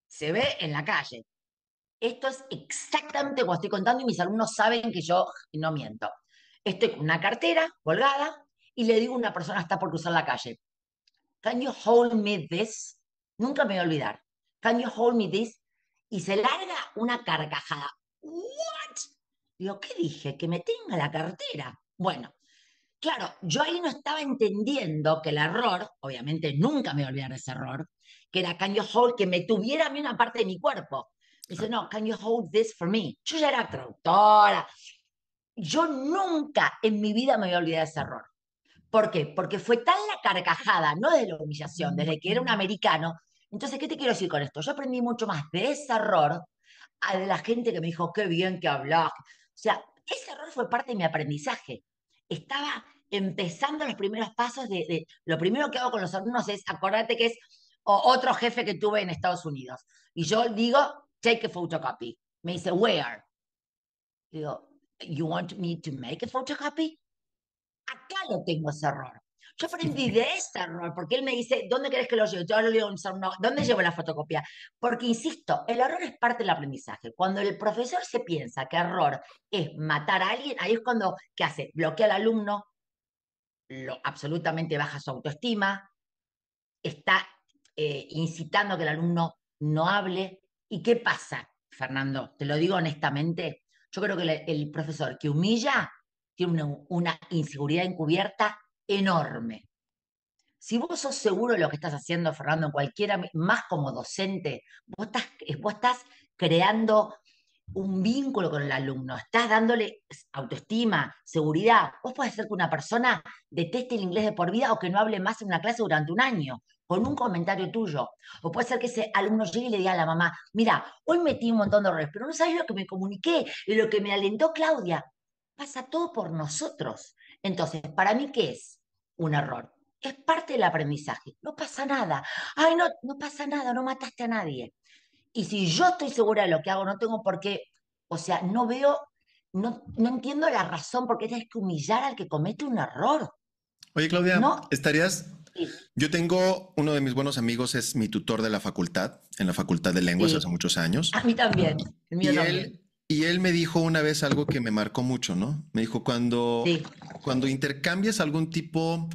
se ve en la calle. Esto es exactamente como estoy contando y mis alumnos saben que yo no miento. Estoy con una cartera colgada y le digo a una persona que está por cruzar la calle, Can you hold me this? Nunca me voy a olvidar. Can you hold me this? Y se larga una carcajada. What? Digo, ¿qué dije? Que me tenga la cartera. Bueno, claro, yo ahí no estaba entendiendo que el error, obviamente nunca me voy a olvidar de ese error, que era can you hold, que me tuviera a mí una parte de mi cuerpo. Dice, Claro. no, can you hold this for me? Yo ya era traductora. Yo nunca en mi vida me voy a olvidar de ese error. ¿Por qué? Porque fue tan la carcajada, no desde la humillación, desde que era un americano. Entonces, ¿qué te quiero decir con esto? Yo aprendí mucho más de ese error a de la gente que me dijo, qué bien que hablas. O sea, ese error fue parte de mi aprendizaje. Estaba empezando los primeros pasos lo primero que hago con los alumnos es, acordate que es otro jefe que tuve en Estados Unidos. Y yo digo, take a photocopy. Me dice, where? Digo, you want me to make a photocopy? Acá lo tengo ese error. Yo aprendí de ese error, porque él me dice, ¿dónde querés que lo lleve? Yo le digo, no, ¿dónde llevo la fotocopia? Porque, insisto, el error es parte del aprendizaje. Cuando el profesor se piensa que error es matar a alguien, ahí es cuando, ¿qué hace? Bloquea al alumno, absolutamente baja su autoestima, está incitando a que el alumno no hable. ¿Y qué pasa, Fernando? Te lo digo honestamente, yo creo que el profesor que humilla tiene una inseguridad encubierta enorme. Si vos sos seguro de lo que estás haciendo, Fernando, en cualquiera, más como docente, vos estás creando un vínculo con el alumno, estás dándole autoestima, seguridad. Vos podés hacer que una persona deteste el inglés de por vida o que no hable más en una clase durante un año, con un comentario tuyo. O puede ser que ese alumno llegue y le diga a la mamá, mira, hoy metí un montón de errores, pero no sabes lo que me comuniqué y lo que me alentó Claudia. Pasa todo por nosotros. Entonces, ¿para mí qué es un error? Es parte del aprendizaje. No pasa nada. Ay, no, no pasa nada, no mataste a nadie. Y si yo estoy segura de lo que hago, no tengo por qué, o sea, no veo, no entiendo la razón por qué tienes que humillar al que comete un error. Oye, Claudia, No, ¿estarías? sí, Yo tengo uno de mis buenos amigos, es mi tutor de la facultad, en la Facultad de Lenguas hace sí, muchos años. a mí también, el mío Y también. él me dijo una vez algo que me marcó mucho, ¿no? Me dijo, Sí, cuando intercambies algún tipo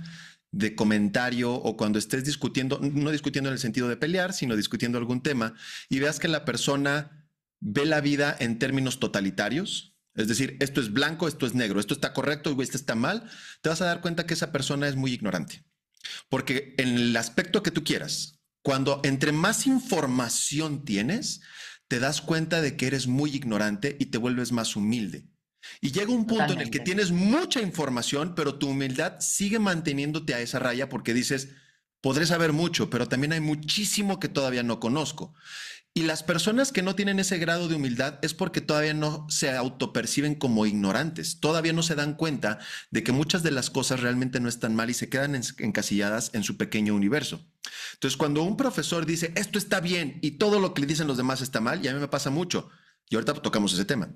de comentario o cuando estés discutiendo, no discutiendo en el sentido de pelear, sino discutiendo algún tema, y veas que la persona ve la vida en términos totalitarios, es decir, esto es blanco, esto es negro, esto está correcto, esto está mal, te vas a dar cuenta que esa persona es muy ignorante. Porque en el aspecto que tú quieras, cuando entre más información tienes, te das cuenta de que eres muy ignorante y te vuelves más humilde. Y llega un punto en el que totalmente. tienes mucha información, pero tu humildad sigue manteniéndote a esa raya porque dices, podré saber mucho, pero también hay muchísimo que todavía no conozco. Y las personas que no tienen ese grado de humildad es porque todavía no se autoperciben como ignorantes, todavía no se dan cuenta de que muchas de las cosas realmente no están mal y se quedan encasilladas en su pequeño universo. Entonces, cuando un profesor dice esto está bien y todo lo que le dicen los demás está mal, y a mí me pasa mucho, y ahorita tocamos ese tema.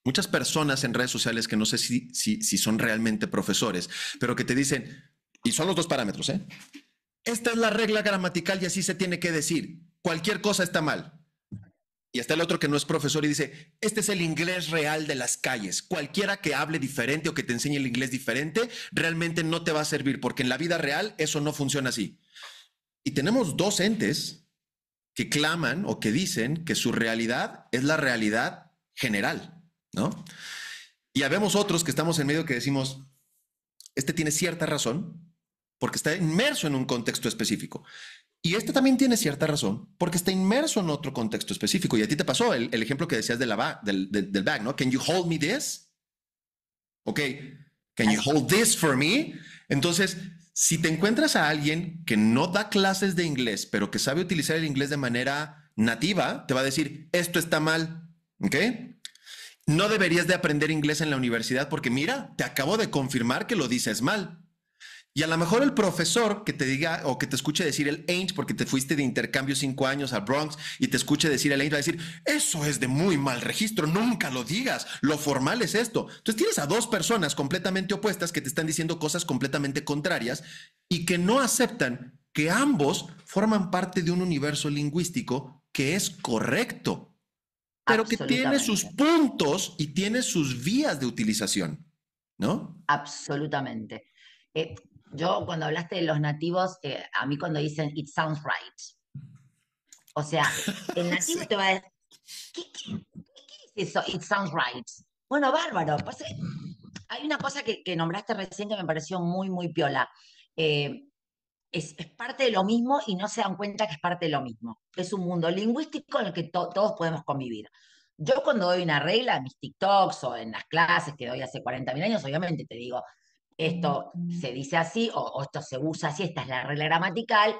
Muchas personas en redes sociales que no sé si son realmente profesores, pero que te dicen, y son los dos parámetros, ¿eh? Esta es la regla gramatical y así se tiene que decir. Cualquier cosa está mal. Y está el otro que no es profesor y dice, este es el inglés real de las calles. Cualquiera que hable diferente o que te enseñe el inglés diferente, realmente no te va a servir, porque en la vida real eso no funciona así. Y tenemos dos entes que claman o que dicen que su realidad es la realidad general, ¿no? Y habemos otros que estamos en medio que decimos, este tiene cierta razón porque está inmerso en un contexto específico. Y este también tiene cierta razón porque está inmerso en otro contexto específico. Y a ti te pasó el ejemplo que decías de del bag, ¿no? Can you hold me this? Ok, can you hold this for me? Entonces, si te encuentras a alguien que no da clases de inglés, pero que sabe utilizar el inglés de manera nativa, te va a decir, esto está mal, ¿ok? No deberías de aprender inglés en la universidad porque mira, te acabo de confirmar que lo dices mal. Y a lo mejor el profesor que te diga o que te escuche decir el ain't porque te fuiste de intercambio 5 años a Bronx y te escuche decir el ain't va a decir, eso es de muy mal registro, nunca lo digas, lo formal es esto. Entonces tienes a dos personas completamente opuestas que te están diciendo cosas completamente contrarias y que no aceptan que ambos forman parte de un universo lingüístico que es correcto, pero que tiene sus Absolutamente, puntos y tiene sus vías de utilización, ¿no? absolutamente. Eh, yo cuando hablaste de los nativos, a mí cuando dicen it sounds right, o sea, el nativo Sí. te va a decir, ¿qué es eso? It sounds right. Bueno, bárbaro. Pues, hay una cosa que nombraste recién que me pareció muy, muy piola. Eh, es parte de lo mismo y no se dan cuenta que es parte de lo mismo. Es un mundo lingüístico en el que todos podemos convivir. Yo cuando doy una regla en mis TikToks o en las clases que doy hace 40.000 años, obviamente te digo, esto se dice así o esto se usa así, esta es la regla gramatical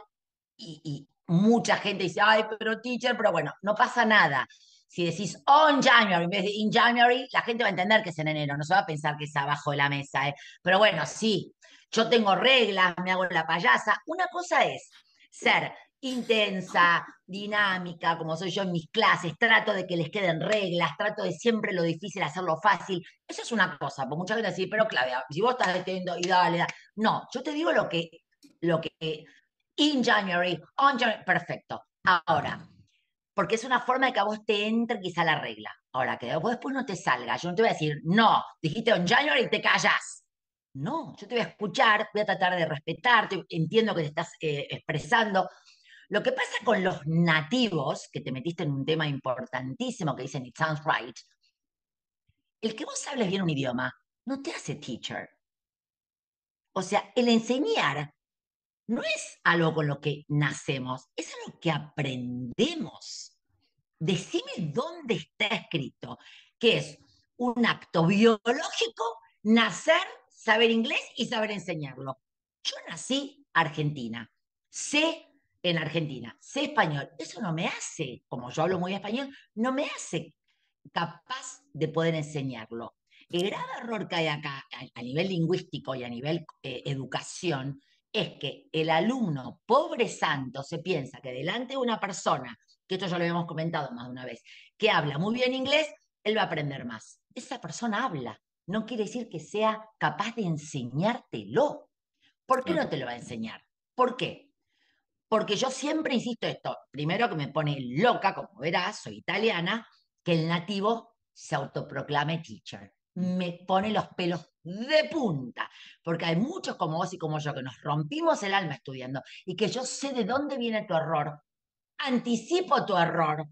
y mucha gente dice, ay, pero teacher, pero bueno, no pasa nada. Si decís on January en vez de in January, la gente va a entender que es en enero, no se va a pensar que es abajo de la mesa, ¿eh? Pero bueno, sí, yo tengo reglas, me hago la payasa. Una cosa es ser intensa, dinámica, como soy yo en mis clases, trato de que les queden reglas, trato de siempre lo difícil hacerlo fácil. Eso es una cosa, porque mucha gente dice, pero Claudia, si vos estás teniendo y dale, dale. No, yo te digo lo que in January, on January, perfecto. Ahora, porque es una forma de que a vos te entre quizá la regla. Ahora, que vos después no te salga. Yo no te voy a decir, no, dijiste on January y te callas. No, yo te voy a escuchar, voy a tratar de respetarte, entiendo que te estás expresando. Lo que pasa con los nativos, que te metiste en un tema importantísimo que dicen it sounds right, el que vos hables bien un idioma no te hace teacher. O sea, el enseñar no es algo con lo que nacemos, es algo que aprendemos. Decime dónde está escrito que es un acto biológico nacer, saber inglés y saber enseñarlo. Yo nací argentina, sé en Argentina, sé español. Eso no me hace, como yo hablo muy español, no me hace capaz de poder enseñarlo. El grave error que hay acá a nivel lingüístico y a nivel educación es que el alumno, pobre santo, se piensa que delante de una persona, que esto ya lo habíamos comentado más de una vez, que habla muy bien inglés, él va a aprender más. Esa persona habla, no quiere decir que sea capaz de enseñártelo. ¿Por qué no Claro. te lo va a enseñar? ¿Por qué? Porque yo siempre insisto esto, primero que me pone loca, como verás, soy italiana, que el nativo se autoproclame teacher. Me pone los pelos de punta, porque hay muchos como vos y como yo que nos rompimos el alma estudiando y que yo sé de dónde viene tu error, anticipo tu error,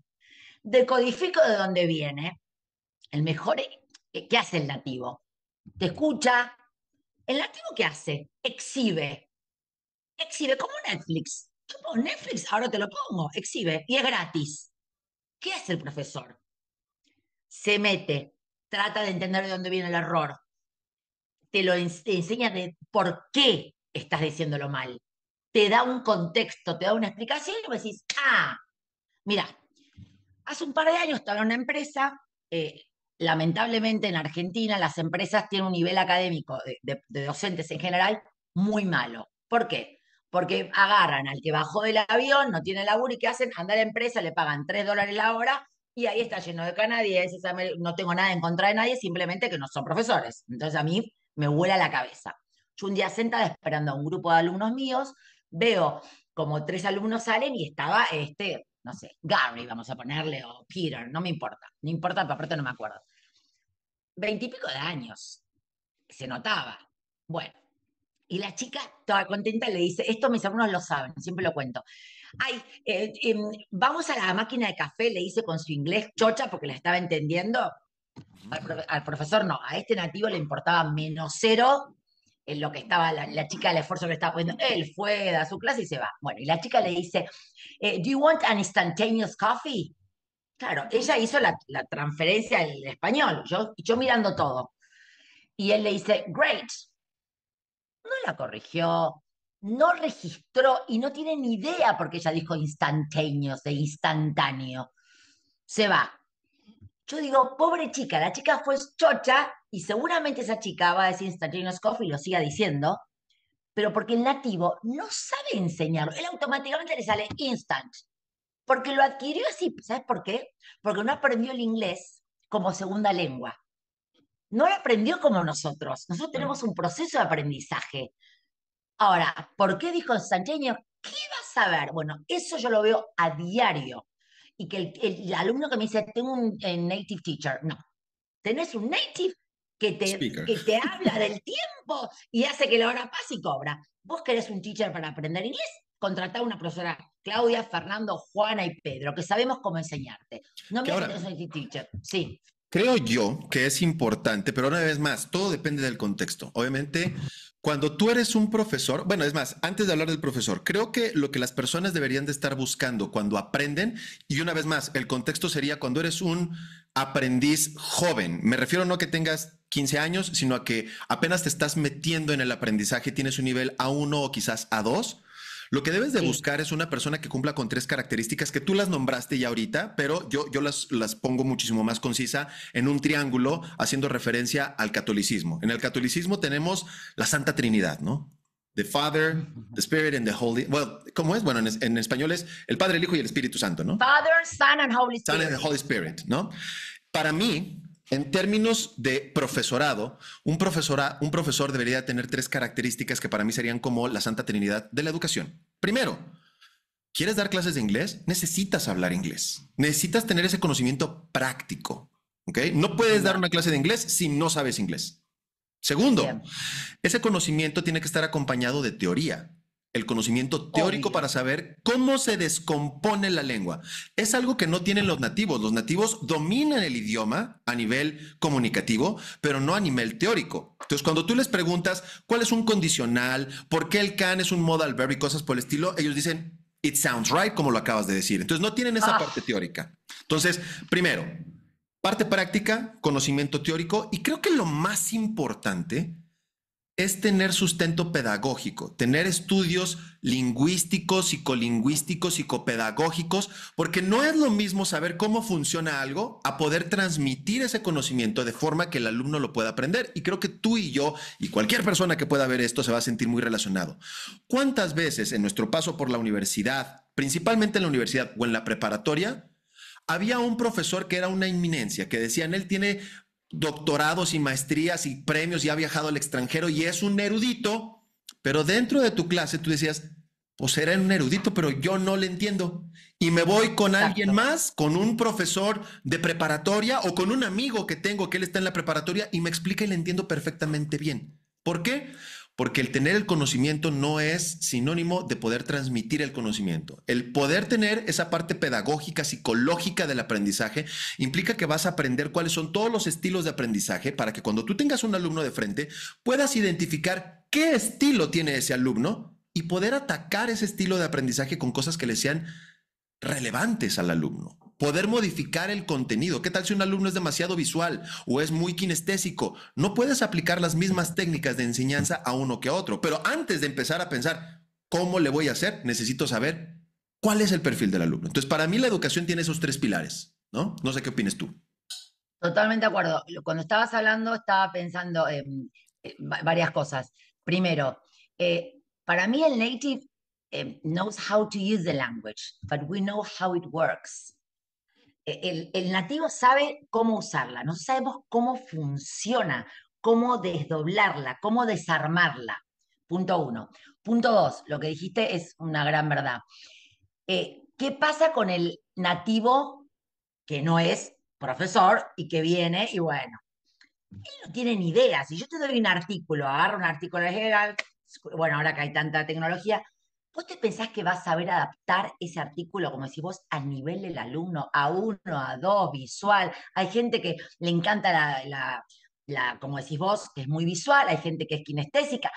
decodifico de dónde viene. El mejor, ¿qué hace el nativo? Te escucha. ¿El nativo qué hace? Exhibe como Netflix. Yo pongo Netflix, ahora te lo pongo, exhibe, y es gratis. ¿Qué hace el profesor? Se mete, trata de entender de dónde viene el error, te enseña de por qué estás diciéndolo mal, te da un contexto, te da una explicación y vos decís, mira, hace un par de años estaba en una empresa, lamentablemente en Argentina las empresas tienen un nivel académico de docentes en general muy malo. ¿Por qué? Porque agarran al que bajó del avión, no tiene laburo y ¿qué hacen? Anda a la empresa, le pagan $3 la hora y ahí está lleno de canadienses, no tengo nada en contra de nadie, simplemente que no son profesores. Entonces a mí me vuela la cabeza. Yo un día sentada esperando a un grupo de alumnos míos, veo como tres alumnos salen y estaba no sé, Gary, vamos a ponerle, o Peter, no me importa, no importa, pero aparte no me acuerdo. 20 y pico de años, se notaba. Bueno, y la chica, toda contenta, le dice, esto mis alumnos lo saben, siempre lo cuento. Ay, vamos a la máquina de café, le hice con su inglés chocha porque la estaba entendiendo. Al profesor no, a este nativo le importaba menos cero en lo que estaba la chica, el esfuerzo que le estaba poniendo. Él fue, da su clase y se va. Bueno, y la chica le dice, ¿Do you want an instantaneous coffee? Claro, ella hizo la transferencia al español, yo mirando todo. Y él le dice, great. No la corrigió, no registró y no tiene ni idea porque ella dijo instantaneous, de instantáneo. Se va. Yo digo, pobre chica, la chica fue chocha y seguramente esa chica va a decir instantaneous coffee y lo siga diciendo, pero porque el nativo no sabe enseñarlo, él automáticamente le sale instant, porque lo adquirió así, ¿sabes por qué? Porque no aprendió el inglés como segunda lengua, no lo aprendió como nosotros Claro. tenemos un proceso de aprendizaje. Ahora, ¿por qué dijo instantáneo? ¿Qué vas a ver? Bueno, eso yo lo veo a diario. Y que el alumno que me dice, tengo un native teacher, no, tenés un native Speaker. que te habla del tiempo y hace que la hora pase y cobra. Vos querés un teacher para aprender inglés, contratá a una profesora, Claudia, Fernando, Juana y Pedro, que sabemos cómo enseñarte. No Que me digas que ahora, tenés un native teacher. Sí, creo yo que es importante, pero una vez más, todo depende del contexto. Obviamente, cuando tú eres un profesor, bueno, es más, antes de hablar del profesor, creo que lo que las personas deberían de estar buscando cuando aprenden, y una vez más, el contexto sería cuando eres un aprendiz joven. Me refiero no a que tengas 15 años, sino a que apenas te estás metiendo en el aprendizaje, tienes un nivel A1 o quizás A2. Lo que debes de sí. buscar es una persona que cumpla con tres características que tú las nombraste ya ahorita, pero yo las pongo muchísimo más concisa en un triángulo haciendo referencia al catolicismo. En el catolicismo tenemos la Santa Trinidad, ¿no? The Father, the Spirit and the Holy. Well, ¿cómo es? Bueno, en español es el Padre, el Hijo y el Espíritu Santo, ¿no? Father, Son and Holy Son and the Spirit. Holy Spirit, ¿no? Para mí, en términos de profesorado, un profesor debería tener tres características que para mí serían como la Santa Trinidad de la educación. Primero, ¿quieres dar clases de inglés? Necesitas hablar inglés. Necesitas tener ese conocimiento práctico. ¿Ok? No puedes dar Bien, una clase de inglés si no sabes inglés. Segundo, bien, ese conocimiento tiene que estar acompañado de teoría. El conocimiento teórico para obvio. saber cómo se descompone la lengua. Es algo que no tienen los nativos. Los nativos dominan el idioma a nivel comunicativo, pero no a nivel teórico. Entonces, cuando tú les preguntas cuál es un condicional, por qué el can es un modal verb y cosas por el estilo, ellos dicen, it sounds right, como lo acabas de decir. Entonces, no tienen esa parte Ah, teórica. Entonces, primero, parte práctica, conocimiento teórico, y creo que lo más importante es tener sustento pedagógico, tener estudios lingüísticos, psicolingüísticos, psicopedagógicos, porque no es lo mismo saber cómo funciona algo a poder transmitir ese conocimiento de forma que el alumno lo pueda aprender. Y creo que tú y yo y cualquier persona que pueda ver esto se va a sentir muy relacionado. ¿Cuántas veces en nuestro paso por la universidad, principalmente en la universidad o en la preparatoria, había un profesor que era una inminencia, que decían, él tiene doctorados y maestrías y premios y ha viajado al extranjero y es un erudito, pero dentro de tu clase tú decías, pues era un erudito, pero yo no le entiendo. Y me voy con alguien exacto. más, con un profesor de preparatoria o con un amigo que tengo que él está en la preparatoria y me explica y le entiendo perfectamente bien. ¿Por qué? Porque el tener el conocimiento no es sinónimo de poder transmitir el conocimiento. El poder tener esa parte pedagógica, psicológica del aprendizaje, implica que vas a aprender cuáles son todos los estilos de aprendizaje para que cuando tú tengas un alumno de frente puedas identificar qué estilo tiene ese alumno y poder atacar ese estilo de aprendizaje con cosas que le sean relevantes al alumno. Poder modificar el contenido. ¿Qué tal si un alumno es demasiado visual o es muy kinestésico? No puedes aplicar las mismas técnicas de enseñanza a uno que a otro. Pero antes de empezar a pensar cómo le voy a hacer, necesito saber cuál es el perfil del alumno. Entonces, para mí la educación tiene esos tres pilares, ¿no? No sé qué opinas tú. Totalmente de acuerdo. Cuando estabas hablando, estaba pensando en varias cosas. Primero, para mí el native knows how to use the language, but we know how it works. El nativo sabe cómo usarla, no sabemos cómo funciona, cómo desdoblarla, cómo desarmarla. Punto uno. Punto dos, lo que dijiste es una gran verdad. ¿Qué pasa con el nativo que no es profesor y que viene y bueno, no tiene ni idea? Si yo te doy un artículo, agarro un artículo legal, bueno, ahora que hay tanta tecnología, ¿Vos te pensás que vas a saber adaptar ese artículo, como decís vos, al nivel del alumno, a uno, a dos, visual? Hay gente que le encanta como decís vos, que es muy visual, hay gente que es kinestésica.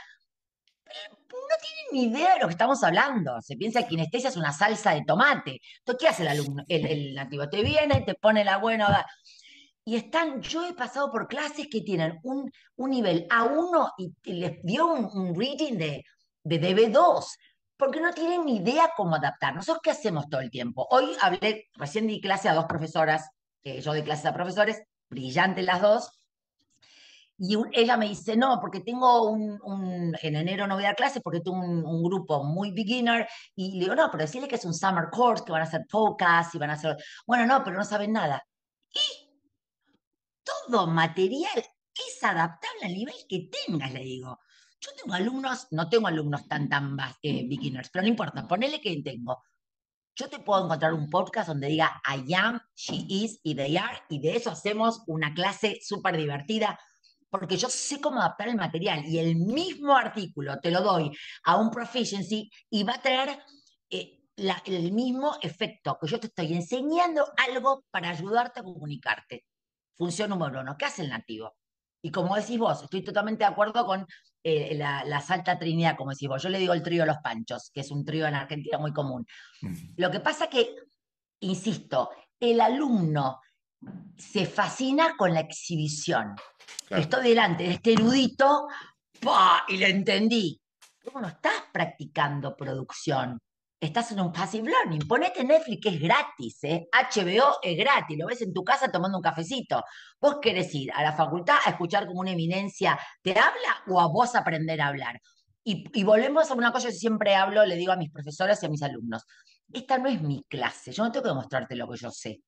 No tienen ni idea de lo que estamos hablando. Se piensa que kinestesia es una salsa de tomate. Entonces, ¿qué hace el alumno, el nativo? Te viene, te pone la buena. Y yo he pasado por clases que tienen un nivel A1 y les dio un reading de B2, porque no tienen ni idea cómo adaptar. ¿Nosotros qué hacemos todo el tiempo? Hoy recién di clase a dos profesoras, yo doy clases a profesores, brillantes las dos, y ella me dice, no, porque tengo en enero no voy a dar clases porque tengo un grupo muy beginner, y le digo, no, pero decirle que es un summer course, que van a hacer podcasts y van a hacer, bueno, no, pero no saben nada. Todo material es adaptable al nivel que tengas, le digo. Yo tengo alumnos, no tengo alumnos tan beginners, pero no importa, ponele que tengo. Yo te puedo encontrar un podcast donde diga I am, she is y they are, y de eso hacemos una clase súper divertida, porque yo sé cómo adaptar el material y el mismo artículo te lo doy a un proficiency y va a traer el mismo efecto, que yo te estoy enseñando algo para ayudarte a comunicarte. Función número uno, ¿qué hace el nativo? Y como decís vos, estoy totalmente de acuerdo con la Salta Trinidad, como decís vos. Yo le digo el trío de los Panchos, que es un trío en Argentina muy común. Lo que pasa que, insisto, el alumno se fascina con la exhibición. Claro. Estoy delante de este erudito, ¡pah! Y lo entendí. Vos no estás practicando producción, estás en un passive learning. Ponete Netflix, que es gratis, ¿eh? HBO es gratis, lo ves en tu casa tomando un cafecito. ¿Vos querés ir a la facultad a escuchar como una eminencia te habla o a vos aprender a hablar? Y volvemos a una cosa que siempre hablo, le digo a mis profesoras y a mis alumnos. Esta no es mi clase, yo no tengo que demostrarte lo que yo sé.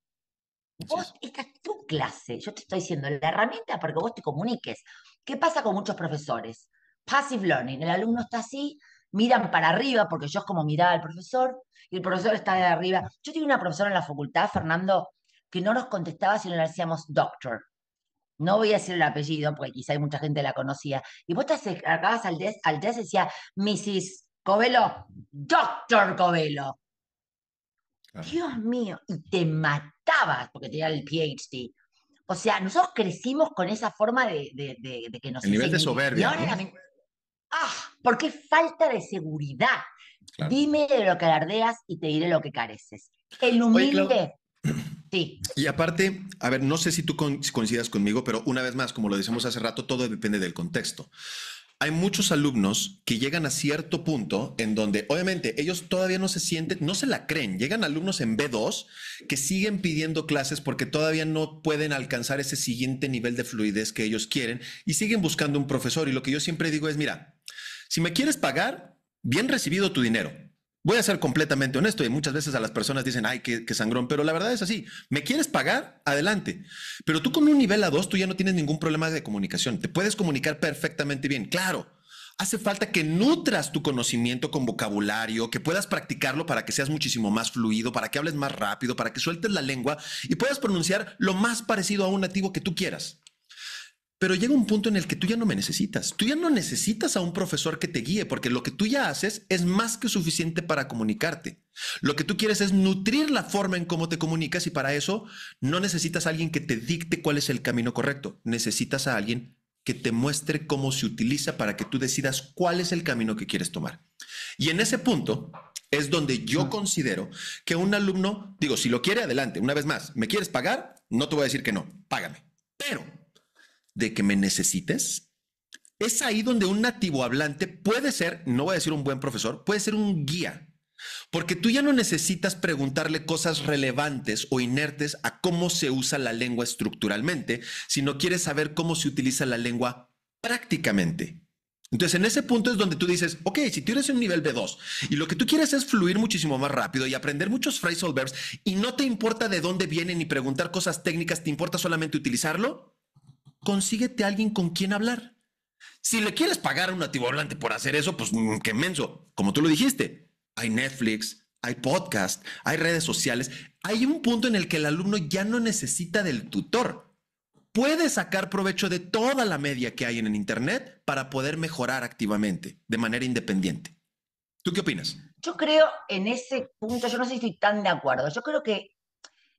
Así Vos, es. esta es tu clase, yo te estoy diciendo la herramienta para que vos te comuniques. ¿Qué pasa con muchos profesores? Passive learning, el alumno está así, miran para arriba, porque yo es como miraba al profesor, y el profesor está de arriba. Yo tenía una profesora en la facultad, Fernando, que no nos contestaba si no le decíamos doctor. No voy a decir el apellido, porque quizá hay mucha gente que la conocía. Y vos te acercabas al desk y decía, Mrs. Covelo, Doctor Covelo. Claro. Dios mío, y te matabas porque tenía el PhD. O sea, nosotros crecimos con esa forma de que nos El nivel de enseñen. Y soberbia, ahora ¿no? ¡ah! Porque falta de seguridad. Claro. Dime de lo que alardeas y te diré lo que careces. El Oye, Clau, humilde, sí. y aparte, a ver, no sé si tú coincidas conmigo, pero una vez más, como lo decimos hace rato, todo depende del contexto. Hay muchos alumnos que llegan a cierto punto en donde obviamente ellos todavía no se sienten, no se la creen. Llegan alumnos en B2 que siguen pidiendo clases porque todavía no pueden alcanzar ese siguiente nivel de fluidez que ellos quieren y siguen buscando un profesor. Y lo que yo siempre digo es, mira, si me quieres pagar, bien recibido tu dinero. Voy a ser completamente honesto y muchas veces a las personas dicen, ay, qué sangrón, pero la verdad es así. ¿Me quieres pagar? Adelante. Pero tú con un nivel A2, tú ya no tienes ningún problema de comunicación. Te puedes comunicar perfectamente bien. Claro, hace falta que nutras tu conocimiento con vocabulario, que puedas practicarlo para que seas muchísimo más fluido, para que hables más rápido, para que sueltes la lengua y puedas pronunciar lo más parecido a un nativo que tú quieras. Pero llega un punto en el que tú ya no me necesitas. Tú ya no necesitas a un profesor que te guíe, porque lo que tú ya haces es más que suficiente para comunicarte. Lo que tú quieres es nutrir la forma en cómo te comunicas y para eso no necesitas a alguien que te dicte cuál es el camino correcto. Necesitas a alguien que te muestre cómo se utiliza para que tú decidas cuál es el camino que quieres tomar. Y en ese punto es donde yo considero que un alumno, digo, si lo quiere, adelante. Una vez más, ¿me quieres pagar? No te voy a decir que no, págame. Pero de que me necesites, es ahí donde un nativo hablante puede ser, no voy a decir un buen profesor, puede ser un guía. Porque tú ya no necesitas preguntarle cosas relevantes o inertes a cómo se usa la lengua estructuralmente, sino quieres saber cómo se utiliza la lengua prácticamente. Entonces, en ese punto es donde tú dices, ok, si tú eres un nivel B2 y lo que tú quieres es fluir muchísimo más rápido y aprender muchos phrasal verbs y no te importa de dónde vienen ni preguntar cosas técnicas, te importa solamente utilizarlo, consíguete a alguien con quien hablar. Si le quieres pagar a un nativo hablante por hacer eso, pues qué menso. Como tú lo dijiste, hay Netflix, hay podcast, hay redes sociales. Hay un punto en el que el alumno ya no necesita del tutor. Puede sacar provecho de toda la media que hay en el Internet para poder mejorar activamente, de manera independiente. ¿Tú qué opinas? Yo creo en ese punto, yo no sé si estoy tan de acuerdo. Yo creo que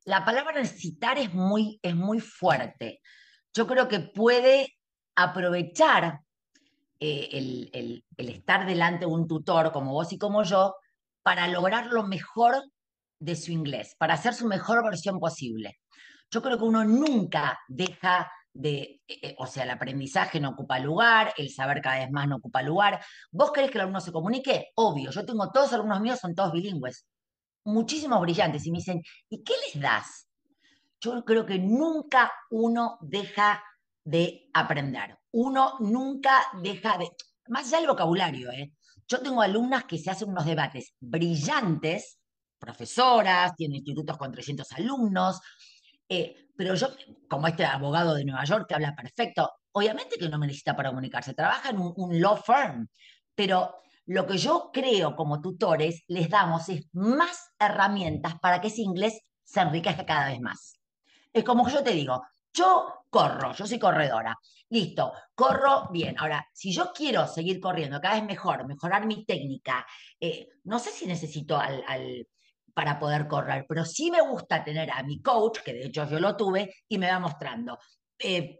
la palabra necesitar es muy fuerte. Yo creo que puede aprovechar el estar delante de un tutor como vos y como yo para lograr lo mejor de su inglés, para hacer su mejor versión posible. Yo creo que uno nunca deja o sea, el aprendizaje no ocupa lugar, el saber cada vez más no ocupa lugar. ¿Vos querés que el alumno se comunique? Obvio, yo tengo todos los alumnos míos, son todos bilingües, muchísimos brillantes, y me dicen, ¿y qué les das? Yo creo que nunca uno deja de aprender. Uno nunca deja de... Más allá del vocabulario, ¿eh? Yo tengo alumnas que se hacen unos debates brillantes, profesoras, tienen institutos con 300 alumnos, pero yo, como este abogado de Nueva York que habla perfecto, obviamente que no me necesita para comunicarse, trabaja en un law firm, pero lo que yo creo como tutores les damos es más herramientas para que ese inglés se enriquezca cada vez más. Es como que yo te digo, yo corro, yo soy corredora, listo, corro bien. Ahora, si yo quiero seguir corriendo cada vez mejor, mejorar mi técnica, no sé si necesito para poder correr, pero sí me gusta tener a mi coach, que de hecho yo lo tuve, y me va mostrando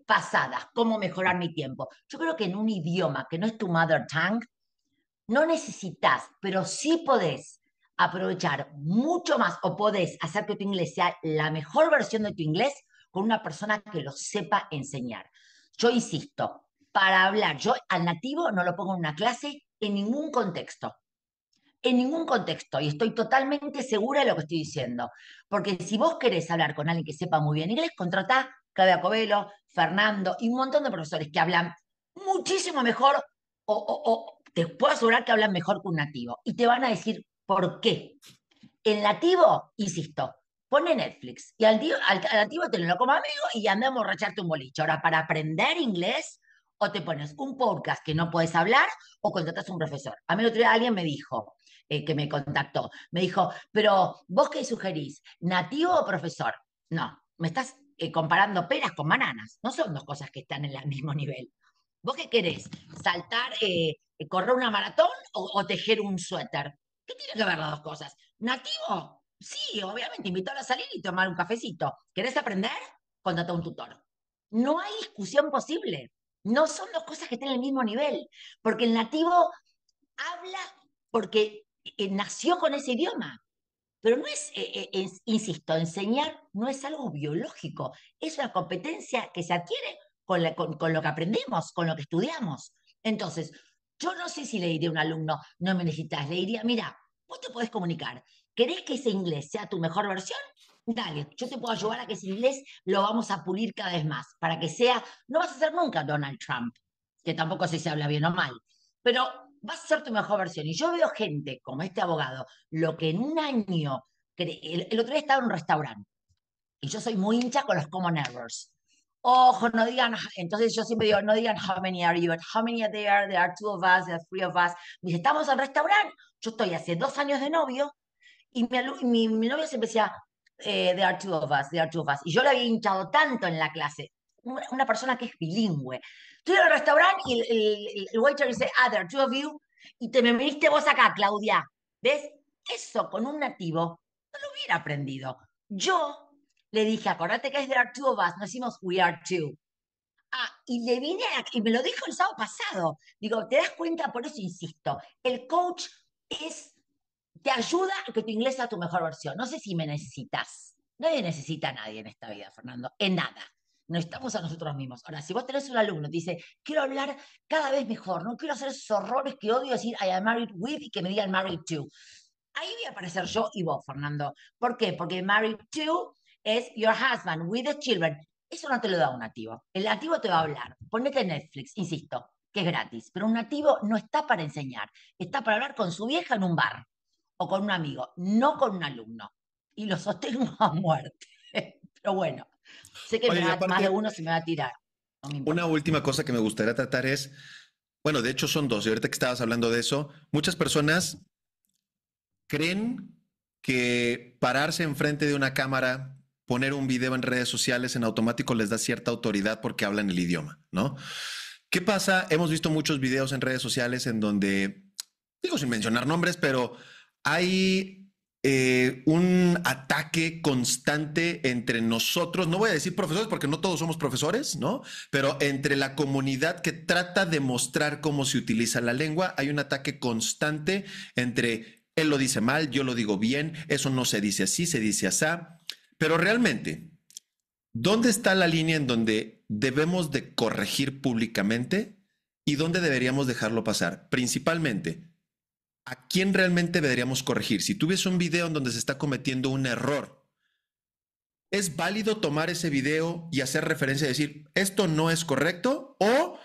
pasadas, cómo mejorar mi tiempo. Yo creo que en un idioma que no es tu mother tongue, no necesitas, pero sí podés aprovechar mucho más o podés hacer que tu inglés sea la mejor versión de tu inglés con una persona que lo sepa enseñar. Yo insisto, para hablar, yo al nativo no lo pongo en una clase en ningún contexto, y estoy totalmente segura de lo que estoy diciendo, porque si vos querés hablar con alguien que sepa muy bien inglés, contratá Claudia Covelo, Fernando y un montón de profesores que hablan muchísimo mejor o te puedo asegurar que hablan mejor que un nativo y te van a decir por qué. El nativo, insisto, pone Netflix y al nativo te lo como amigo y anda a emborracharte un boliche. Ahora, para aprender inglés, o te pones un podcast que no puedes hablar o contratas a un profesor. A mí el otro día alguien me dijo, que me contactó, me dijo, pero ¿vos qué sugerís? ¿Nativo o profesor? No, me estás comparando peras con bananas. No son dos cosas que están en el mismo nivel. ¿Vos qué querés? ¿Saltar, correr una maratón o tejer un suéter? ¿Qué tiene que ver las dos cosas? ¿Nativo? Sí, obviamente, invitarlo a salir y tomar un cafecito. ¿Querés aprender? Contrata a un tutor. No hay discusión posible. No son dos cosas que estén en el mismo nivel, porque el nativo habla porque nació con ese idioma. Pero no insisto, enseñar no es algo biológico, es una competencia que se adquiere con lo que aprendemos, con lo que estudiamos. Entonces, yo no sé si le diría a un alumno, no me necesitas, le diría, mira, vos te podés comunicar, ¿querés que ese inglés sea tu mejor versión? Dale, yo te puedo ayudar a que ese inglés lo vamos a pulir cada vez más, para que sea, no vas a ser nunca Donald Trump, que tampoco sé si habla bien o mal, pero vas a ser tu mejor versión. Y yo veo gente como este abogado, lo que en un año, el otro día estaba en un restaurante, y yo soy muy hincha con los common errors. Ojo, no digan, entonces yo siempre digo, no digan how many are you, but how many are there are two of us, there are three of us. Dice, estamos al restaurante, yo estoy hace 2 años de novio, y mi novio siempre decía, there are two of us, there are two of us. Y yo le había hinchado tanto en la clase, una persona que es bilingüe. Estoy en el restaurante y el waiter dice, there are two of you, y te me viniste vos acá, Claudia. ¿Ves? Eso con un nativo no lo hubiera aprendido. Yo le dije, acordate que es there are two of us, no decimos we are two. Y le vine y me lo dijo el sábado pasado. Digo, ¿te das cuenta? Por eso insisto, el coach es te ayuda a que tu inglés sea tu mejor versión. No sé si me necesitas. Nadie necesita a nadie en esta vida, Fernando, en nada. Nos estamos a nosotros mismos. Ahora, si vos tenés un alumno que dice, quiero hablar cada vez mejor, no quiero hacer esos horrores que odio decir I am married with y que me digan married to. Ahí voy a aparecer yo y vos, Fernando. ¿Por qué? Porque married to es your husband with the children. Eso no te lo da un nativo. El nativo te va a hablar. Ponete Netflix, insisto, que es gratis. Pero un nativo no está para enseñar. Está para hablar con su vieja en un bar o con un amigo, no con un alumno. Y lo sostengo a muerte. Pero bueno, sé que Oye, y más de aparte, uno se me va a tirar. No me una importa. última cosa que me gustaría tratar es, bueno, de hecho son dos, y ahorita que estabas hablando de eso, muchas personas creen que pararse enfrente de una cámara, poner un video en redes sociales en automático les da cierta autoridad porque hablan el idioma, ¿no? ¿Qué pasa? Hemos visto muchos videos en redes sociales en donde, digo sin mencionar nombres, pero hay un ataque constante entre nosotros, no voy a decir profesores porque no todos somos profesores, ¿no? Pero entre la comunidad que trata de mostrar cómo se utiliza la lengua, hay un ataque constante entre él lo dice mal, yo lo digo bien, eso no se dice así, se dice así. Pero realmente, ¿dónde está la línea en donde debemos de corregir públicamente y dónde deberíamos dejarlo pasar? Principalmente, ¿a quién realmente deberíamos corregir? Si tú ves un video en donde se está cometiendo un error, ¿es válido tomar ese video y hacer referencia a decir, esto no es correcto? ¿O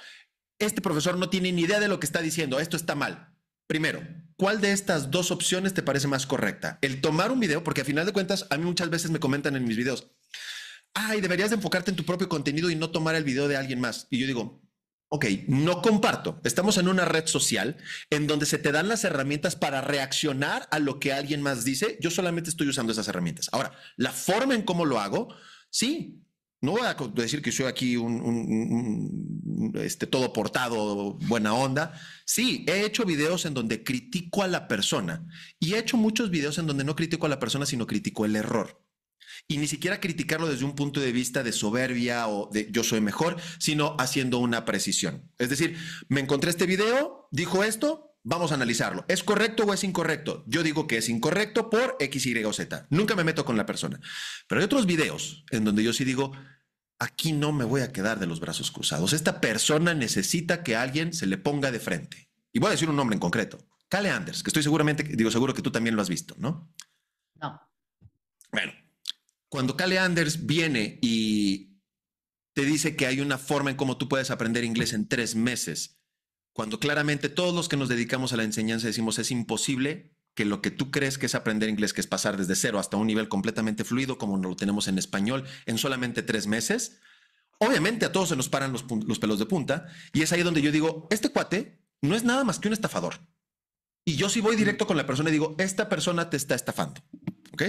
este profesor no tiene ni idea de lo que está diciendo, esto está mal? Primero, ¿cuál de estas dos opciones te parece más correcta? El tomar un video, porque a final de cuentas, a mí muchas veces me comentan en mis videos, ay, deberías de enfocarte en tu propio contenido y no tomar el video de alguien más. Y yo digo, ok, no comparto. Estamos en una red social en donde se te dan las herramientas para reaccionar a lo que alguien más dice. Yo solamente estoy usando esas herramientas. Ahora, la forma en cómo lo hago, sí. No voy a decir que soy aquí todo portado, buena onda. Sí, he hecho videos en donde critico a la persona y he hecho muchos videos en donde no critico a la persona, sino critico el error y ni siquiera criticarlo desde un punto de vista de soberbia o de yo soy mejor, sino haciendo una precisión. Es decir, me encontré este video, dijo esto, vamos a analizarlo. ¿Es correcto o es incorrecto? Yo digo que es incorrecto por X, Y o Z. Nunca me meto con la persona. Pero hay otros videos en donde yo sí digo, aquí no me voy a quedar de los brazos cruzados. Esta persona necesita que alguien se le ponga de frente. Y voy a decir un nombre en concreto. Cale Anders, que estoy seguro que tú también lo has visto, ¿no? No. Bueno, cuando Cale Anders viene y te dice que hay una forma en cómo tú puedes aprender inglés en 3 meses, cuando claramente todos los que nos dedicamos a la enseñanza decimos es imposible que lo que tú crees que es aprender inglés, que es pasar desde cero hasta un nivel completamente fluido como lo tenemos en español en solamente 3 meses, obviamente a todos se nos paran los pelos de punta y es ahí donde yo digo, este cuate no es nada más que un estafador. Y yo sí voy directo con la persona y digo, esta persona te está estafando. ¿Ok?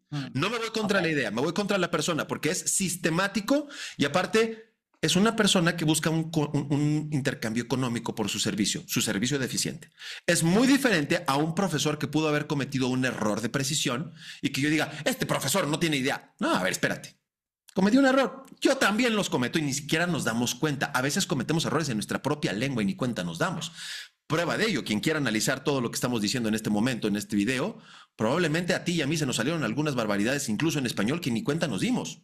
No me voy contra la idea, me voy contra la persona porque es sistemático y aparte es una persona que busca un intercambio económico por su servicio deficiente. Es muy diferente a un profesor que pudo haber cometido un error de precisión y que yo diga, este profesor no tiene idea. No, a ver, espérate. Cometí un error. Yo también los cometo y ni siquiera nos damos cuenta. A veces cometemos errores en nuestra propia lengua y ni cuenta nos damos. Prueba de ello, quien quiera analizar todo lo que estamos diciendo en este momento, en este video, probablemente a ti y a mí se nos salieron algunas barbaridades, incluso en español, que ni cuenta nos dimos.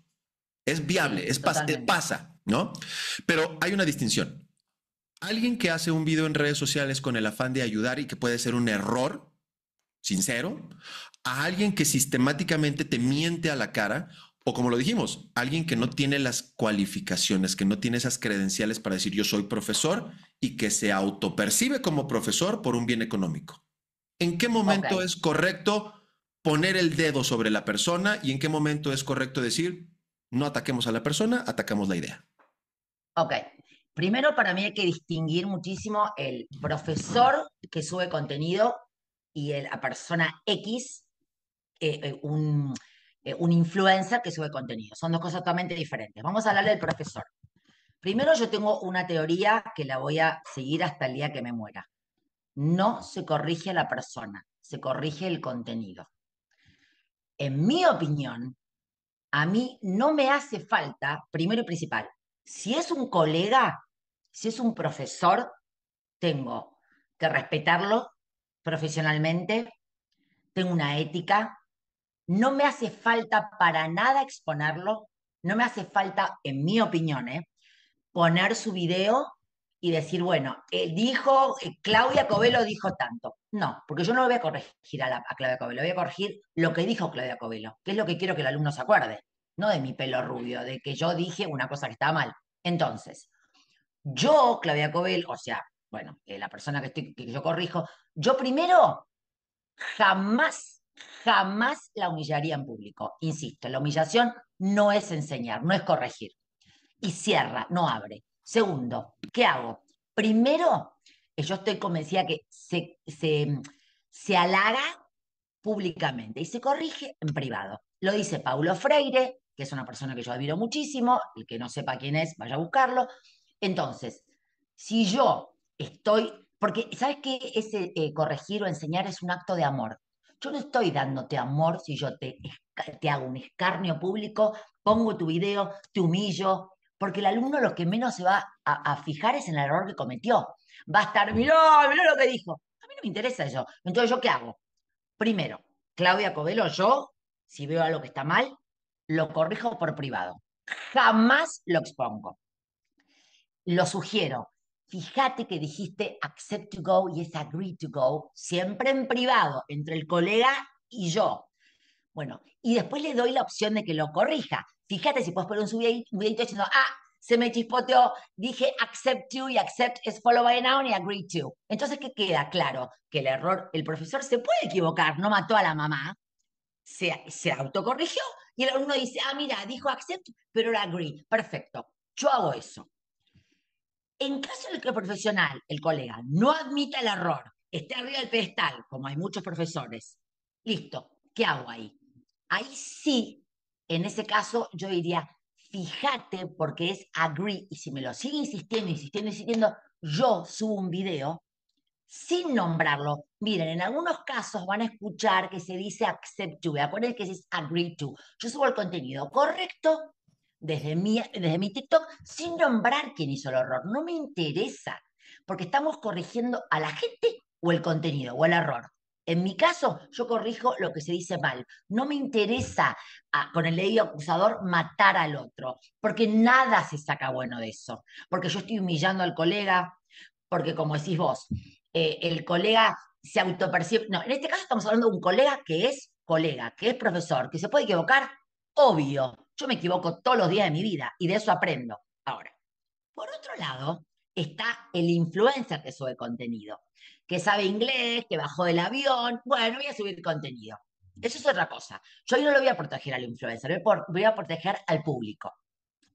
Es viable, Sí, pasa, ¿no? Pero hay una distinción. Alguien que hace un video en redes sociales con el afán de ayudar y que puede ser un error sincero, a alguien que sistemáticamente te miente a la cara, o como lo dijimos, alguien que no tiene las cualificaciones, que no tiene esas credenciales para decir yo soy profesor y que se autopercibe como profesor por un bien económico. ¿En qué ok, momento es correcto poner el dedo sobre la persona y en qué momento es correcto decir no ataquemos a la persona, atacamos la idea? ok. Primero, para mí hay que distinguir muchísimo el profesor que sube contenido y la persona X, eh, eh, un, un influencer que sube contenido. Son dos cosas totalmente diferentes. Vamos a hablar del profesor. Primero, yo tengo una teoría que la voy a seguir hasta el día que me muera. No se corrige a la persona, se corrige el contenido. En mi opinión, a mí no me hace falta, primero y principal, si es un colega, si es un profesor, tengo que respetarlo profesionalmente, tengo una ética, no me hace falta para nada exponerlo, no me hace falta, en mi opinión, poner su video y decir, bueno, Claudia Covelo dijo tanto. No, porque yo no lo voy a corregir a Claudia Covelo, voy a corregir lo que dijo Claudia Covelo, que es lo que quiero que el alumno se acuerde, no de mi pelo rubio, de que yo dije una cosa que estaba mal. Entonces, yo, Claudia Covelo, o sea, bueno, la persona que yo corrijo, yo primero jamás, jamás la humillaría en público. Insisto, la humillación no es enseñar, no es corregir y cierra, no abre. Segundo, ¿qué hago? Primero, yo estoy convencida que se halaga públicamente y se corrige en privado. Lo dice Paulo Freire, que es una persona que yo admiro muchísimo, el que no sepa quién es, vaya a buscarlo. Entonces, si yo estoy, porque ¿sabes qué? Ese corregir o enseñar es un acto de amor. Yo no estoy dándote amor si yo te hago un escarnio público, pongo tu video, te humillo, porque el alumno lo que menos se va a fijar es en el error que cometió. Va a estar, mirá lo que dijo. A mí no me interesa eso. Entonces, ¿yo qué hago? Primero, Claudia Covelo, yo, si veo algo que está mal, lo corrijo por privado. Jamás lo expongo. Lo sugiero. Fíjate que dijiste accept to go y es agree to go, siempre en privado, entre el colega y yo. Bueno, y después le doy la opción de que lo corrija. Fíjate si puedes poner un videito diciendo, se me chispoteó, dije accept to y accept es follow by a noun y agree to. Entonces, ¿qué queda? Claro, que el error, el profesor se puede equivocar, no mató a la mamá, se autocorrigió y el alumno dice, mira, dijo accept, pero era agree. Perfecto, yo hago eso. En caso de que el profesional, el colega, no admita el error, esté arriba del pedestal, como hay muchos profesores, listo, ¿qué hago ahí? Ahí sí, en ese caso, yo diría, fíjate, porque es agree, y si me lo sigue insistiendo, insistiendo, insistiendo, yo subo un video sin nombrarlo. Miren, en algunos casos van a escuchar que se dice accept to, acuérdense que es agree to. Yo subo el contenido correcto desde mi TikTok sin nombrar quién hizo el error. No me interesa, porque estamos corrigiendo a la gente o el contenido o el error. En mi caso, yo corrijo lo que se dice mal. No me interesa con el debido acusador matar al otro, porque nada se saca bueno de eso. Porque yo estoy humillando al colega, porque como decís vos, el colega se autopercibe. No, en este caso estamos hablando de un colega, que es profesor, que se puede equivocar, obvio. Yo me equivoco todos los días de mi vida y de eso aprendo. Ahora, por otro lado, está el influencer que sube contenido, que sabe inglés, que bajó del avión. Bueno, voy a subir contenido. Eso es otra cosa. Yo ahí no lo voy a proteger al influencer, voy a proteger al público.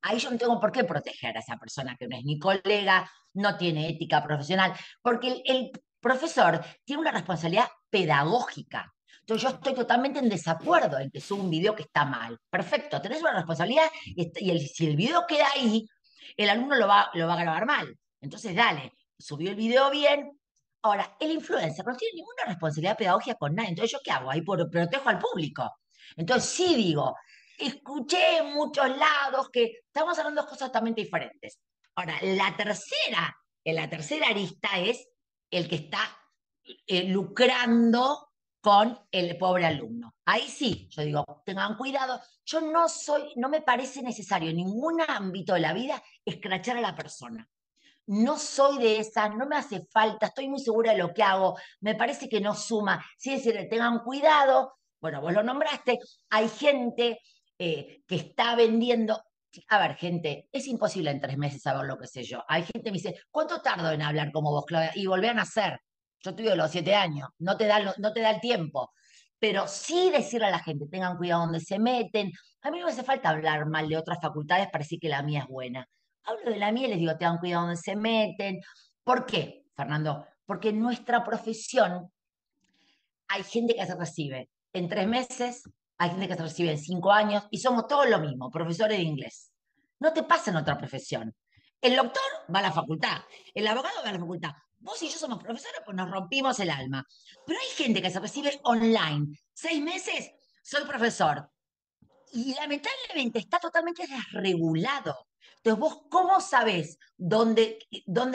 Ahí yo no tengo por qué proteger a esa persona que no es mi colega, no tiene ética profesional, porque el profesor tiene una responsabilidad pedagógica. Entonces yo estoy totalmente en desacuerdo en que suba un video que está mal. Perfecto, tenés una responsabilidad y si el video queda ahí, el alumno lo va a grabar mal. Entonces dale, subió el video bien. Ahora, el influencer no tiene ninguna responsabilidad pedagógica con nadie. Entonces, ¿yo qué hago? Ahí protejo al público. Entonces, sí digo, escuché en muchos lados que estamos hablando de cosas totalmente diferentes. Ahora, la tercera arista es el que está lucrando con el pobre alumno. Ahí sí, yo digo, tengan cuidado, yo no me parece necesario en ningún ámbito de la vida escrachar a la persona. No soy de esa, no me hace falta, estoy muy segura de lo que hago, me parece que no suma. Sí, decirle, tengan cuidado, bueno, vos lo nombraste, hay gente que está vendiendo. A ver, gente, es imposible en 3 meses saber lo que sé yo. Hay gente que me dice, ¿cuánto tardo en hablar como vos, Claudia? Y volver a nacer. Yo tuve los 7 años, no te da el tiempo. Pero sí decirle a la gente, tengan cuidado donde se meten. A mí no me hace falta hablar mal de otras facultades para decir que la mía es buena. Hablo de la mía y les digo, tengan cuidado donde se meten. ¿Por qué, Fernando? Porque en nuestra profesión hay gente que se recibe en 3 meses, hay gente que se recibe en 5 años y somos todos lo mismo, profesores de inglés. No te pasa en otra profesión. El doctor va a la facultad, el abogado va a la facultad. Vos y yo somos profesores, pues nos rompimos el alma. Pero hay gente que se recibe online. 6 meses, soy profesor y lamentablemente está totalmente desregulado. Entonces, vos, ¿cómo sabés dónde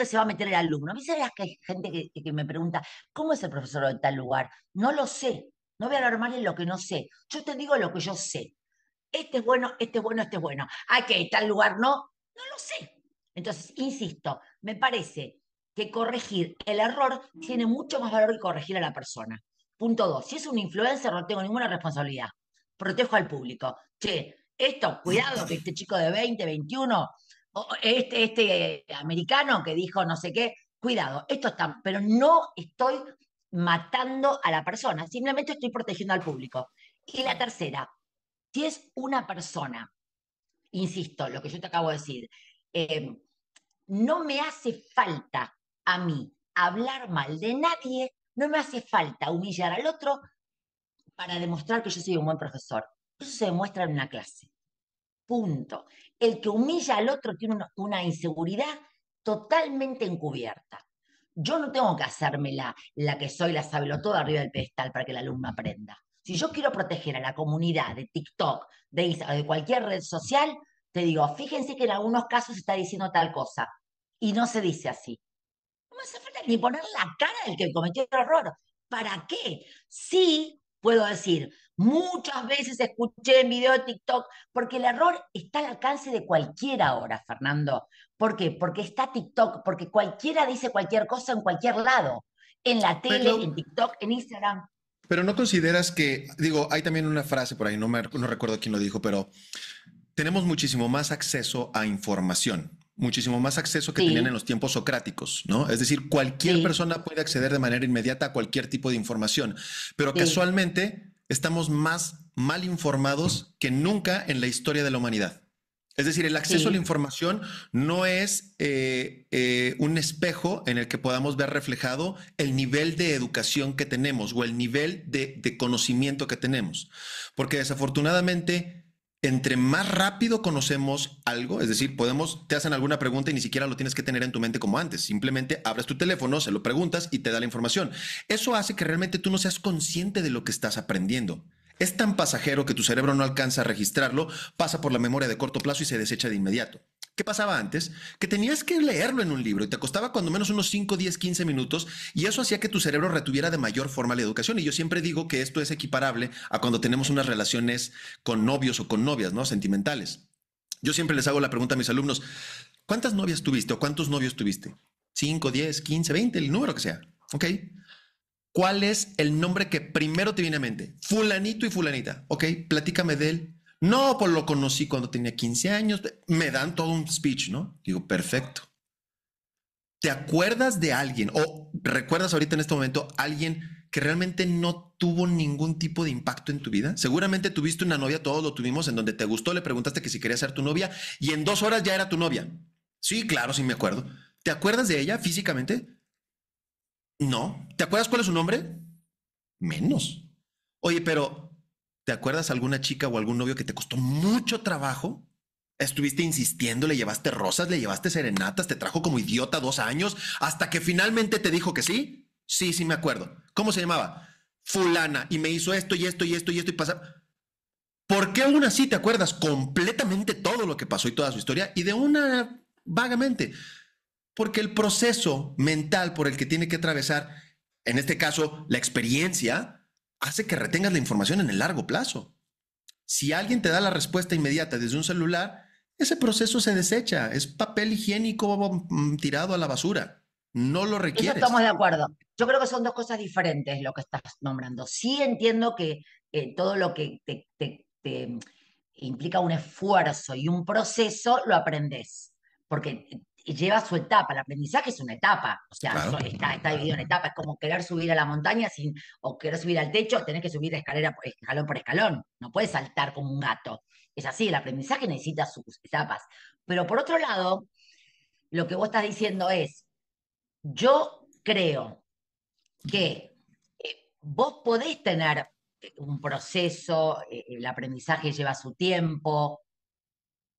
se va a meter el alumno? A mí sabés que hay gente que me pregunta, ¿cómo es el profesor de tal lugar? No lo sé. No voy a hablar mal en lo que no sé. Yo te digo lo que yo sé. Este es bueno, este es bueno, este es bueno. ¿A que tal lugar no? No lo sé. Entonces, insisto, me parece que corregir el error tiene mucho más valor que corregir a la persona. Punto 2. Si es un influencer, no tengo ninguna responsabilidad. Protejo al público. Che, esto, cuidado, que este chico de 20, 21, o este americano que dijo no sé qué, cuidado, esto está, pero no estoy matando a la persona, simplemente estoy protegiendo al público. Y la tercera, si es una persona, insisto, lo que yo te acabo de decir, eh, no me hace falta a mí hablar mal de nadie, no me hace falta humillar al otro para demostrar que yo soy un buen profesor. Eso se demuestra en una clase. Punto. El que humilla al otro tiene una inseguridad totalmente encubierta. yo no tengo que hacerme la que soy, la sabelotoda arriba del pedestal para que el alumno aprenda. Si yo quiero proteger a la comunidad de TikTok, de Instagram, de cualquier red social, te digo, fíjense que en algunos casos se está diciendo tal cosa y no se dice así. No me hace falta ni poner la cara del que cometió el error. ¿Para qué? Sí, puedo decir, muchas veces escuché en video de TikTok, porque el error está al alcance de cualquiera ahora, Fernando. ¿Por qué? Porque está TikTok, porque cualquiera dice cualquier cosa en cualquier lado, en la tele, Pero, en TikTok, en Instagram. pero no consideras que, digo, hay también una frase por ahí, no recuerdo quién lo dijo, pero tenemos muchísimo más acceso a información, muchísimo más acceso que tenían en Sí, los tiempos socráticos, ¿no? Es decir, cualquier sí, persona puede acceder de manera inmediata a cualquier tipo de información, pero sí, casualmente estamos más mal informados que nunca en la historia de la humanidad. Es decir, el acceso a la sí, información no es un espejo en el que podamos ver reflejado el nivel de educación que tenemos o el nivel de conocimiento que tenemos. Porque desafortunadamente, entre más rápido conocemos algo, es decir, te hacen alguna pregunta y ni siquiera lo tienes que tener en tu mente como antes. Simplemente abres tu teléfono, se lo preguntas y te da la información. Eso hace que realmente tú no seas consciente de lo que estás aprendiendo. Es tan pasajero que tu cerebro no alcanza a registrarlo, pasa por la memoria de corto plazo y se desecha de inmediato. ¿Qué pasaba antes? Que tenías que leerlo en un libro y te costaba cuando menos unos 5, 10, 15 minutos y eso hacía que tu cerebro retuviera de mayor forma la educación. Y yo siempre digo que esto es equiparable a cuando tenemos unas relaciones con novios o con novias, ¿no? Sentimentales. Yo siempre les hago la pregunta a mis alumnos, ¿cuántas novias tuviste o cuántos novios tuviste? 5, 10, 15, 20, el número que sea. ¿Ok? ¿Cuál es el nombre que primero te viene a mente? Fulanito y fulanita. Ok, platícame de él. No, pues lo conocí cuando tenía 15 años. Me dan todo un speech, ¿no? Digo, perfecto. ¿Te acuerdas de alguien o recuerdas ahorita en este momento alguien que realmente no tuvo ningún tipo de impacto en tu vida? Seguramente tuviste una novia, todos lo tuvimos, en donde te gustó, le preguntaste que si quería ser tu novia y en 2 horas ya era tu novia. Sí, claro, sí me acuerdo. ¿Te acuerdas de ella físicamente? No. ¿Te acuerdas cuál es su nombre? Menos. Oye, pero ¿te acuerdas alguna chica o algún novio que te costó mucho trabajo? Estuviste insistiendo, le llevaste rosas, le llevaste serenatas, te trajo como idiota 2 años, hasta que finalmente te dijo que sí. Sí, sí me acuerdo. ¿Cómo se llamaba? Fulana, y me hizo esto y esto y esto y esto y pasa. ¿Por qué aún así te acuerdas completamente todo lo que pasó y toda su historia? Y de una vagamente. Porque el proceso mental por el que tiene que atravesar, en este caso, la experiencia, hace que retengas la información en el largo plazo. Si alguien te da la respuesta inmediata desde un celular, ese proceso se desecha, es papel higiénico tirado a la basura. No lo eso estamos requieres. de acuerdo. Yo creo que son dos cosas diferentes lo que estás nombrando. Sí entiendo que todo lo que te implica un esfuerzo y un proceso lo aprendes, porque lleva su etapa. El aprendizaje es una etapa, o sea, Claro. está dividido en etapas. Es como querer subir a la montaña o querer subir al techo, tenés que subir escalera escalón por escalón. No puedes saltar como un gato. Es así, el aprendizaje necesita sus etapas. Pero por otro lado, lo que vos estás diciendo es, yo creo que vos podés tener un proceso, el aprendizaje lleva su tiempo,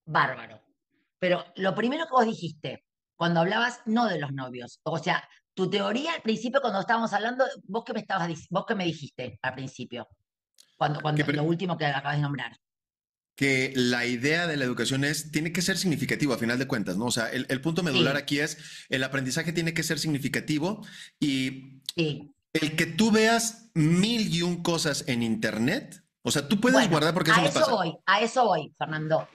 bárbaro. Pero lo primero que vos dijiste, cuando hablabas no de los novios, o sea, tu teoría al principio cuando estábamos hablando, vos qué me dijiste al principio, Que, cuando lo último que acabas de nombrar. que la idea de la educación tiene que ser significativo a final de cuentas, ¿no? O sea, el punto medular Sí, aquí es, el aprendizaje tiene que ser significativo y sí. el que tú veas mil y un cosas en internet, o sea, tú puedes Bueno, guardar porque eso me pasa. a eso voy, Fernando.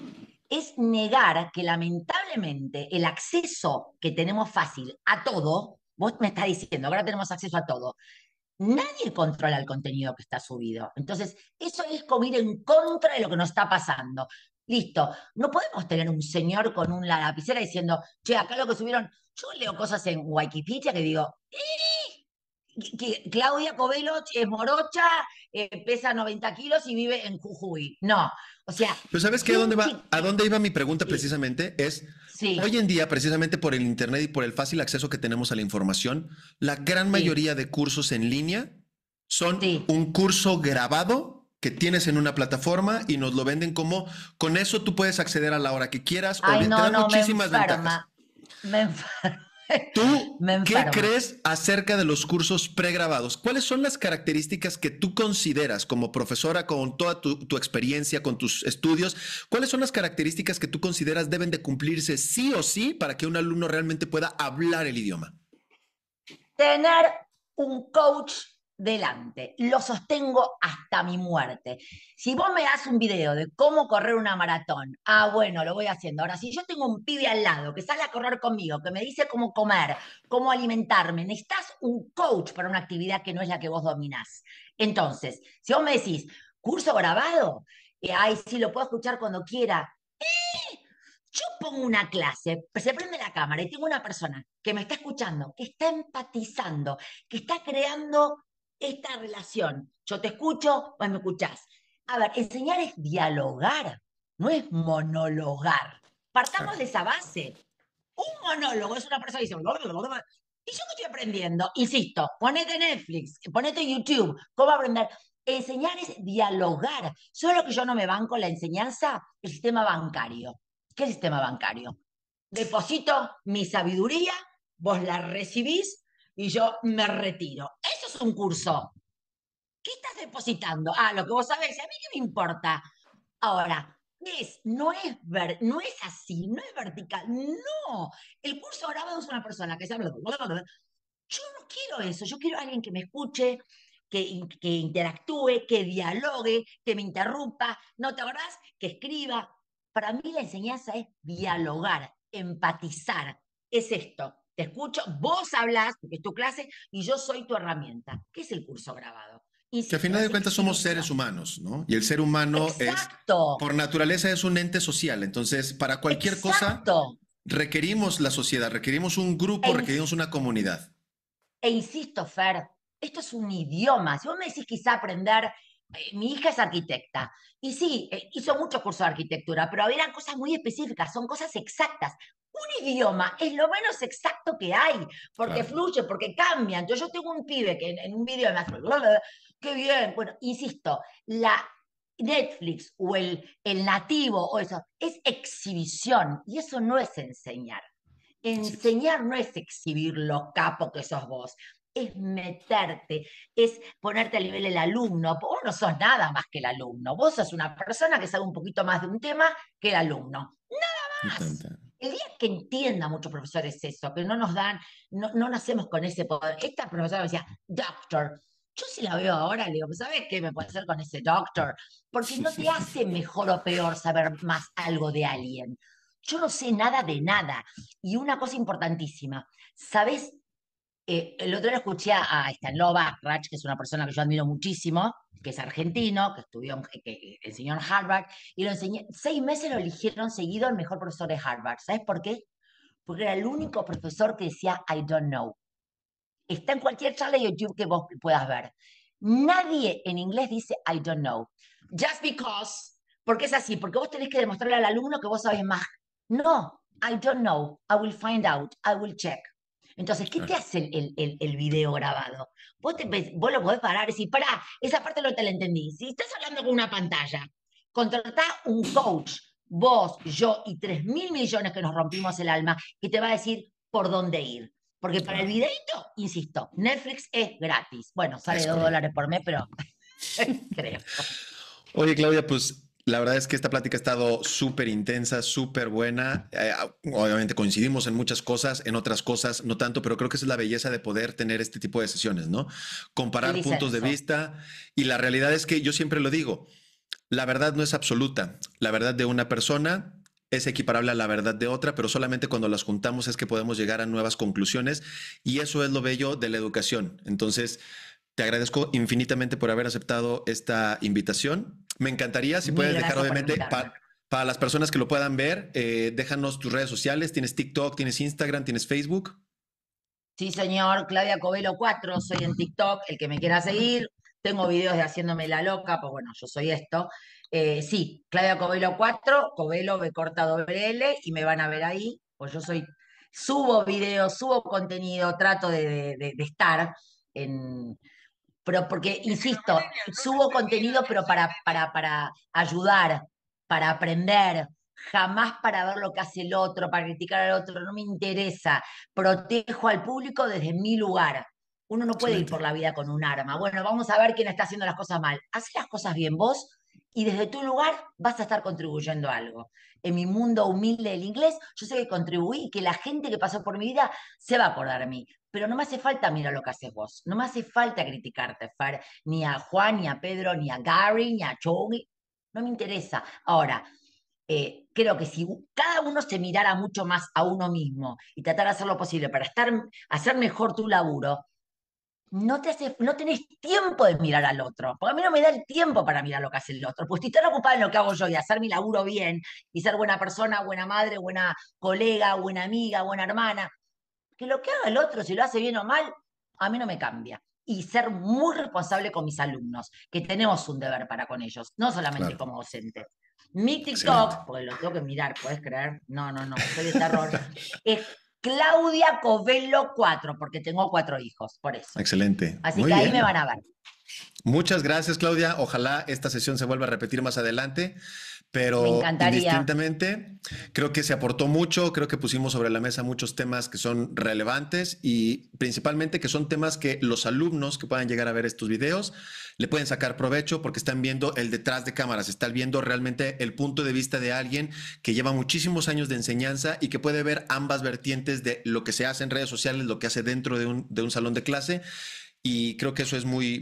Es negar que lamentablemente el acceso que tenemos fácil a todo, vos me estás diciendo, ahora tenemos acceso a todo, nadie controla el contenido que está subido. Entonces, eso es como ir en contra de lo que nos está pasando. Listo, no podemos tener un señor con una lapicera diciendo, che, acá lo que subieron, yo leo cosas en Wikipedia que digo, que Claudia Covelo es morocha, pesa 90 kilos y vive en Jujuy. No, o sea, Pero ¿sabes qué? ¿quién te... ¿A dónde iba mi pregunta Sí, precisamente? Es, hoy sí, en día, precisamente por el internet y por el fácil acceso que tenemos a la información, la gran sí, mayoría de cursos en línea son sí. un curso grabado que tienes en una plataforma y nos lo venden como, con eso tú puedes acceder a la hora que quieras, Ay, te no, dan no, me muchísimas ventajas. enferma, me enferma. ¿Tú Me qué enferma. crees acerca de los cursos pregrabados? ¿Cuáles son las características que tú consideras como profesora con toda tu experiencia, con tus estudios? ¿Cuáles son las características que tú consideras deben de cumplirse sí o sí para que un alumno realmente pueda hablar el idioma? Tener un coach delante. Lo sostengo hasta mi muerte. Si vos me das un video de cómo correr una maratón, bueno, lo voy haciendo. Ahora, si yo tengo un pibe al lado que sale a correr conmigo, que me dice cómo comer, cómo alimentarme, necesitas un coach para una actividad que no es la que vos dominás. Entonces, si vos me decís, curso grabado, ay, sí, lo puedo escuchar cuando quiera. Yo pongo una clase, se prende la cámara y tengo una persona que me está escuchando, que está empatizando, que está creando esta relación. Yo te escucho, vos me escuchás. A ver, enseñar es dialogar, no es monologar. Partamos de Claro. esa base. Un monólogo es una persona que dice, "Blablabla". ¿Y yo qué estoy aprendiendo? Insisto, ponete Netflix, ponete YouTube, ¿cómo aprender? Enseñar es dialogar. Solo que yo no me banco la enseñanza, el sistema bancario. ¿Qué sistema bancario? Deposito mi sabiduría, vos la recibís y yo me retiro. Eso es un curso. ¿Qué estás depositando? Lo que vos sabés, ¿a mí qué me importa? Ahora, no es así, no es vertical, no. El curso grabado es una persona que se habla. Yo no quiero eso, yo quiero a alguien que me escuche, que interactúe, que dialogue, que me interrumpa, ¿no te acordás? Que escriba. Para mí la enseñanza es dialogar, empatizar. Es esto. Te escucho, vos hablás, porque es tu clase, y yo soy tu herramienta. ¿Qué es el curso grabado? Que a Insisto, final es de cuentas somos exhibición. seres humanos, ¿no? Y el ser humano es, Exacto, por naturaleza, es un ente social. Entonces, para cualquier cosa exacto. requerimos la sociedad, requerimos un E, grupo, ins- requerimos una comunidad. e insisto, Fer, esto es un idioma. Si vos me decís quizá aprender, mi hija es arquitecta, y sí, hizo muchos cursos de arquitectura, pero eran cosas muy específicas, son cosas exactas. Un idioma es lo menos exacto que hay, porque Claro. fluye, porque cambia. Entonces yo tengo un pibe que en un video me hace, "Blablabla". Qué bien. Bueno, insisto, la Netflix o el nativo o eso es exhibición y eso no es enseñar. Así es. Enseñar no es exhibir lo capo que sos vos, es meterte, es ponerte a nivel del alumno. Vos no sos nada más que el alumno, vos sos una persona que sabe un poquito más de un tema que el alumno. Más. Totalmente. El día que entienda muchos profesores eso, que no nos dan, no nacemos con ese poder. Esta profesora me decía, doctor. Yo si la veo ahora, le digo, ¿sabes qué me puede hacer con ese doctor? Porque no te hace mejor o peor saber más algo de alguien. Yo no sé nada de nada. Y una cosa importantísima, ¿sabes? El otro día escuché a Stanley Bachrach, que es una persona que yo admiro muchísimo, que es argentino, que estudió, que enseñó en Harvard, y lo enseñé, 6 meses lo eligieron seguido el mejor profesor de Harvard. ¿Sabes por qué? Porque era el único profesor que decía I don't know. Está en cualquier charla de YouTube que vos puedas ver. Nadie en inglés dice I don't know. Just because, porque es así, porque vos tenés que demostrarle al alumno que vos sabés más. No, I don't know. I will find out. I will check. Entonces, ¿qué te Claro. hace el video grabado? Vos lo podés parar y decir, pará, esa parte no te la entendí. Si estás hablando con una pantalla, contratá un coach, vos, yo y 3.000 millones que nos rompimos el alma, que te va a decir por dónde ir. Porque para el Claro. videito, insisto, Netflix es gratis. Bueno, sale Es 2 correcto. dólares por mes, pero creo. Oye, Claudia, pues la verdad es que esta plática ha estado súper intensa, súper buena. Obviamente coincidimos en muchas cosas, en otras cosas no tanto, pero creo que esa es la belleza de poder tener este tipo de sesiones, ¿no? El Comparar puntos de disenso. vista y la realidad es que yo siempre lo digo, la verdad no es absoluta. La verdad de una persona es equiparable a la verdad de otra, pero solamente cuando las juntamos es que podemos llegar a nuevas conclusiones y eso es lo bello de la educación. Entonces, te agradezco infinitamente por haber aceptado esta invitación. Me encantaría, si Mil puedes dejar, gracias por obviamente, invitarme. para las personas que lo puedan ver, déjanos tus redes sociales. ¿Tienes TikTok, tienes Instagram, tienes Facebook? Sí, señor, Claudia Covelo 4, soy en TikTok, el que me quiera seguir. Tengo videos de haciéndome la loca, pues bueno, yo soy esto. Sí, Claudia Covelo 4, Covelo B corta doble L, y me van a ver ahí, pues yo subo videos, subo contenido, trato de estar en, pero porque, insisto, subo contenido, pero para ayudar, para aprender. jamás para ver lo que hace el otro, para criticar al otro, no me interesa. Protejo al público desde mi lugar. Uno no puede ir por Excelente. la vida con un arma. Bueno, vamos a ver quién está haciendo las cosas mal. Haz las cosas bien vos y desde tu lugar vas a estar contribuyendo a algo. En mi mundo humilde del inglés, yo sé que contribuí y que la gente que pasó por mi vida se va a acordar de mí. Pero no me hace falta mirar lo que haces vos. No me hace falta criticarte, Fer, ni a Juan, ni a Pedro, ni a Gary, ni a Chogi. No me interesa. Ahora, creo que si cada uno se mirara mucho más a uno mismo y tratara de hacer lo posible para hacer mejor tu laburo, no tenés tiempo de mirar al otro, porque a mí no me da el tiempo para mirar lo que hace el otro, pues estoy tan ocupada en lo que hago yo y hacer mi laburo bien y ser buena persona, buena madre, buena colega, buena amiga, buena hermana, que lo que haga el otro, si lo hace bien o mal, a mí no me cambia. Y ser muy responsable con mis alumnos, que tenemos un deber para con ellos, no solamente Claro. como docente. Mi Excelente. TikTok, porque lo tengo que mirar, ¿puedes creer? No, no, no, soy de terror. Es Claudia Covello 4, porque tengo 4 hijos, por eso. Excelente. Así Muy que ahí me bien. van a ver. Muchas gracias, Claudia. Ojalá esta sesión se vuelva a repetir más adelante, Me pero encantaría. indistintamente creo que se aportó mucho, creo que pusimos sobre la mesa muchos temas que son relevantes y principalmente que son temas que los alumnos que puedan llegar a ver estos videos le pueden sacar provecho porque están viendo el detrás de cámaras, están viendo realmente el punto de vista de alguien que lleva muchísimos años de enseñanza y que puede ver ambas vertientes de lo que se hace en redes sociales, lo que hace dentro de un salón de clase. Y creo que eso es muy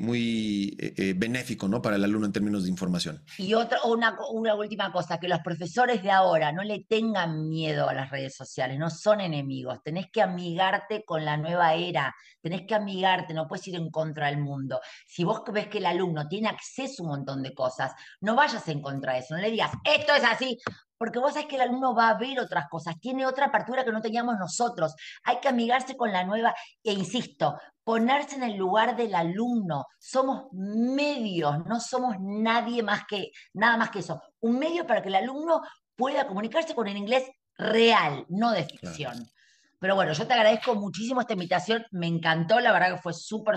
benéfico, ¿no? Para el alumno en términos de información. Y una última cosa, que los profesores de ahora no le tengan miedo a las redes sociales, no son enemigos, tenés que amigarte con la nueva era, tenés que amigarte, no puedes ir en contra del mundo. Si vos ves que el alumno tiene acceso a un montón de cosas, no vayas en contra de eso, no le digas, esto es así, porque vos sabés que el alumno va a ver otras cosas, tiene otra apertura que no teníamos nosotros, hay que amigarse con la nueva, e insisto, ponerse en el lugar del alumno. Somos medios, no somos nadie más que, nada más que eso. Un medio para que el alumno pueda comunicarse con el inglés real, no de Claro. ficción. Pero bueno, yo te agradezco muchísimo esta invitación, me encantó, la verdad que fue súper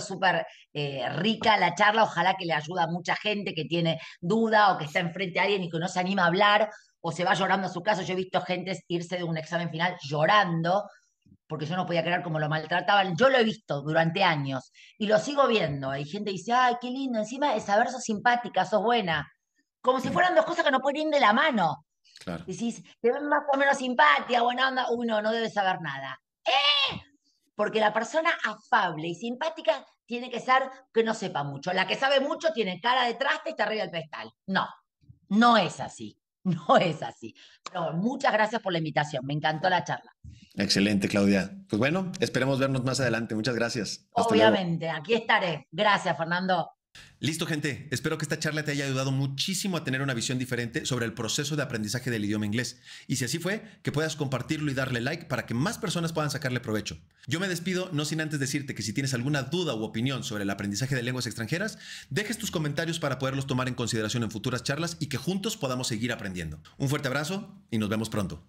rica la charla, ojalá que le ayude a mucha gente que tiene duda o que está enfrente a alguien y que no se anima a hablar o se va llorando a su casa. Yo he visto gente irse de un examen final llorando porque yo no podía creer cómo lo maltrataban. Yo lo he visto durante años y lo sigo viendo. Hay gente que dice, ay, qué lindo, encima de saber sos simpática, sos buena. Como si fueran dos cosas que no pueden ir de la mano. Claro. Decís, te ven más o menos simpática, buena onda, uy, no, no debes saber nada. Porque la persona afable y simpática tiene que ser que no sepa mucho. La que sabe mucho tiene cara de traste y está arriba del pedestal. No, no es así. No es así. Pero muchas gracias por la invitación. Me encantó la charla. Excelente, Claudia. Pues bueno, esperemos vernos más adelante. Muchas gracias. Hasta luego. Obviamente, aquí estaré. Gracias, Fernando. Listo, gente. Espero que esta charla te haya ayudado muchísimo a tener una visión diferente sobre el proceso de aprendizaje del idioma inglés. Y si así fue, que puedas compartirlo y darle like para que más personas puedan sacarle provecho. Yo me despido, no sin antes decirte que si tienes alguna duda u opinión sobre el aprendizaje de lenguas extranjeras, dejes tus comentarios para poderlos tomar en consideración en futuras charlas y que juntos podamos seguir aprendiendo. Un fuerte abrazo y nos vemos pronto.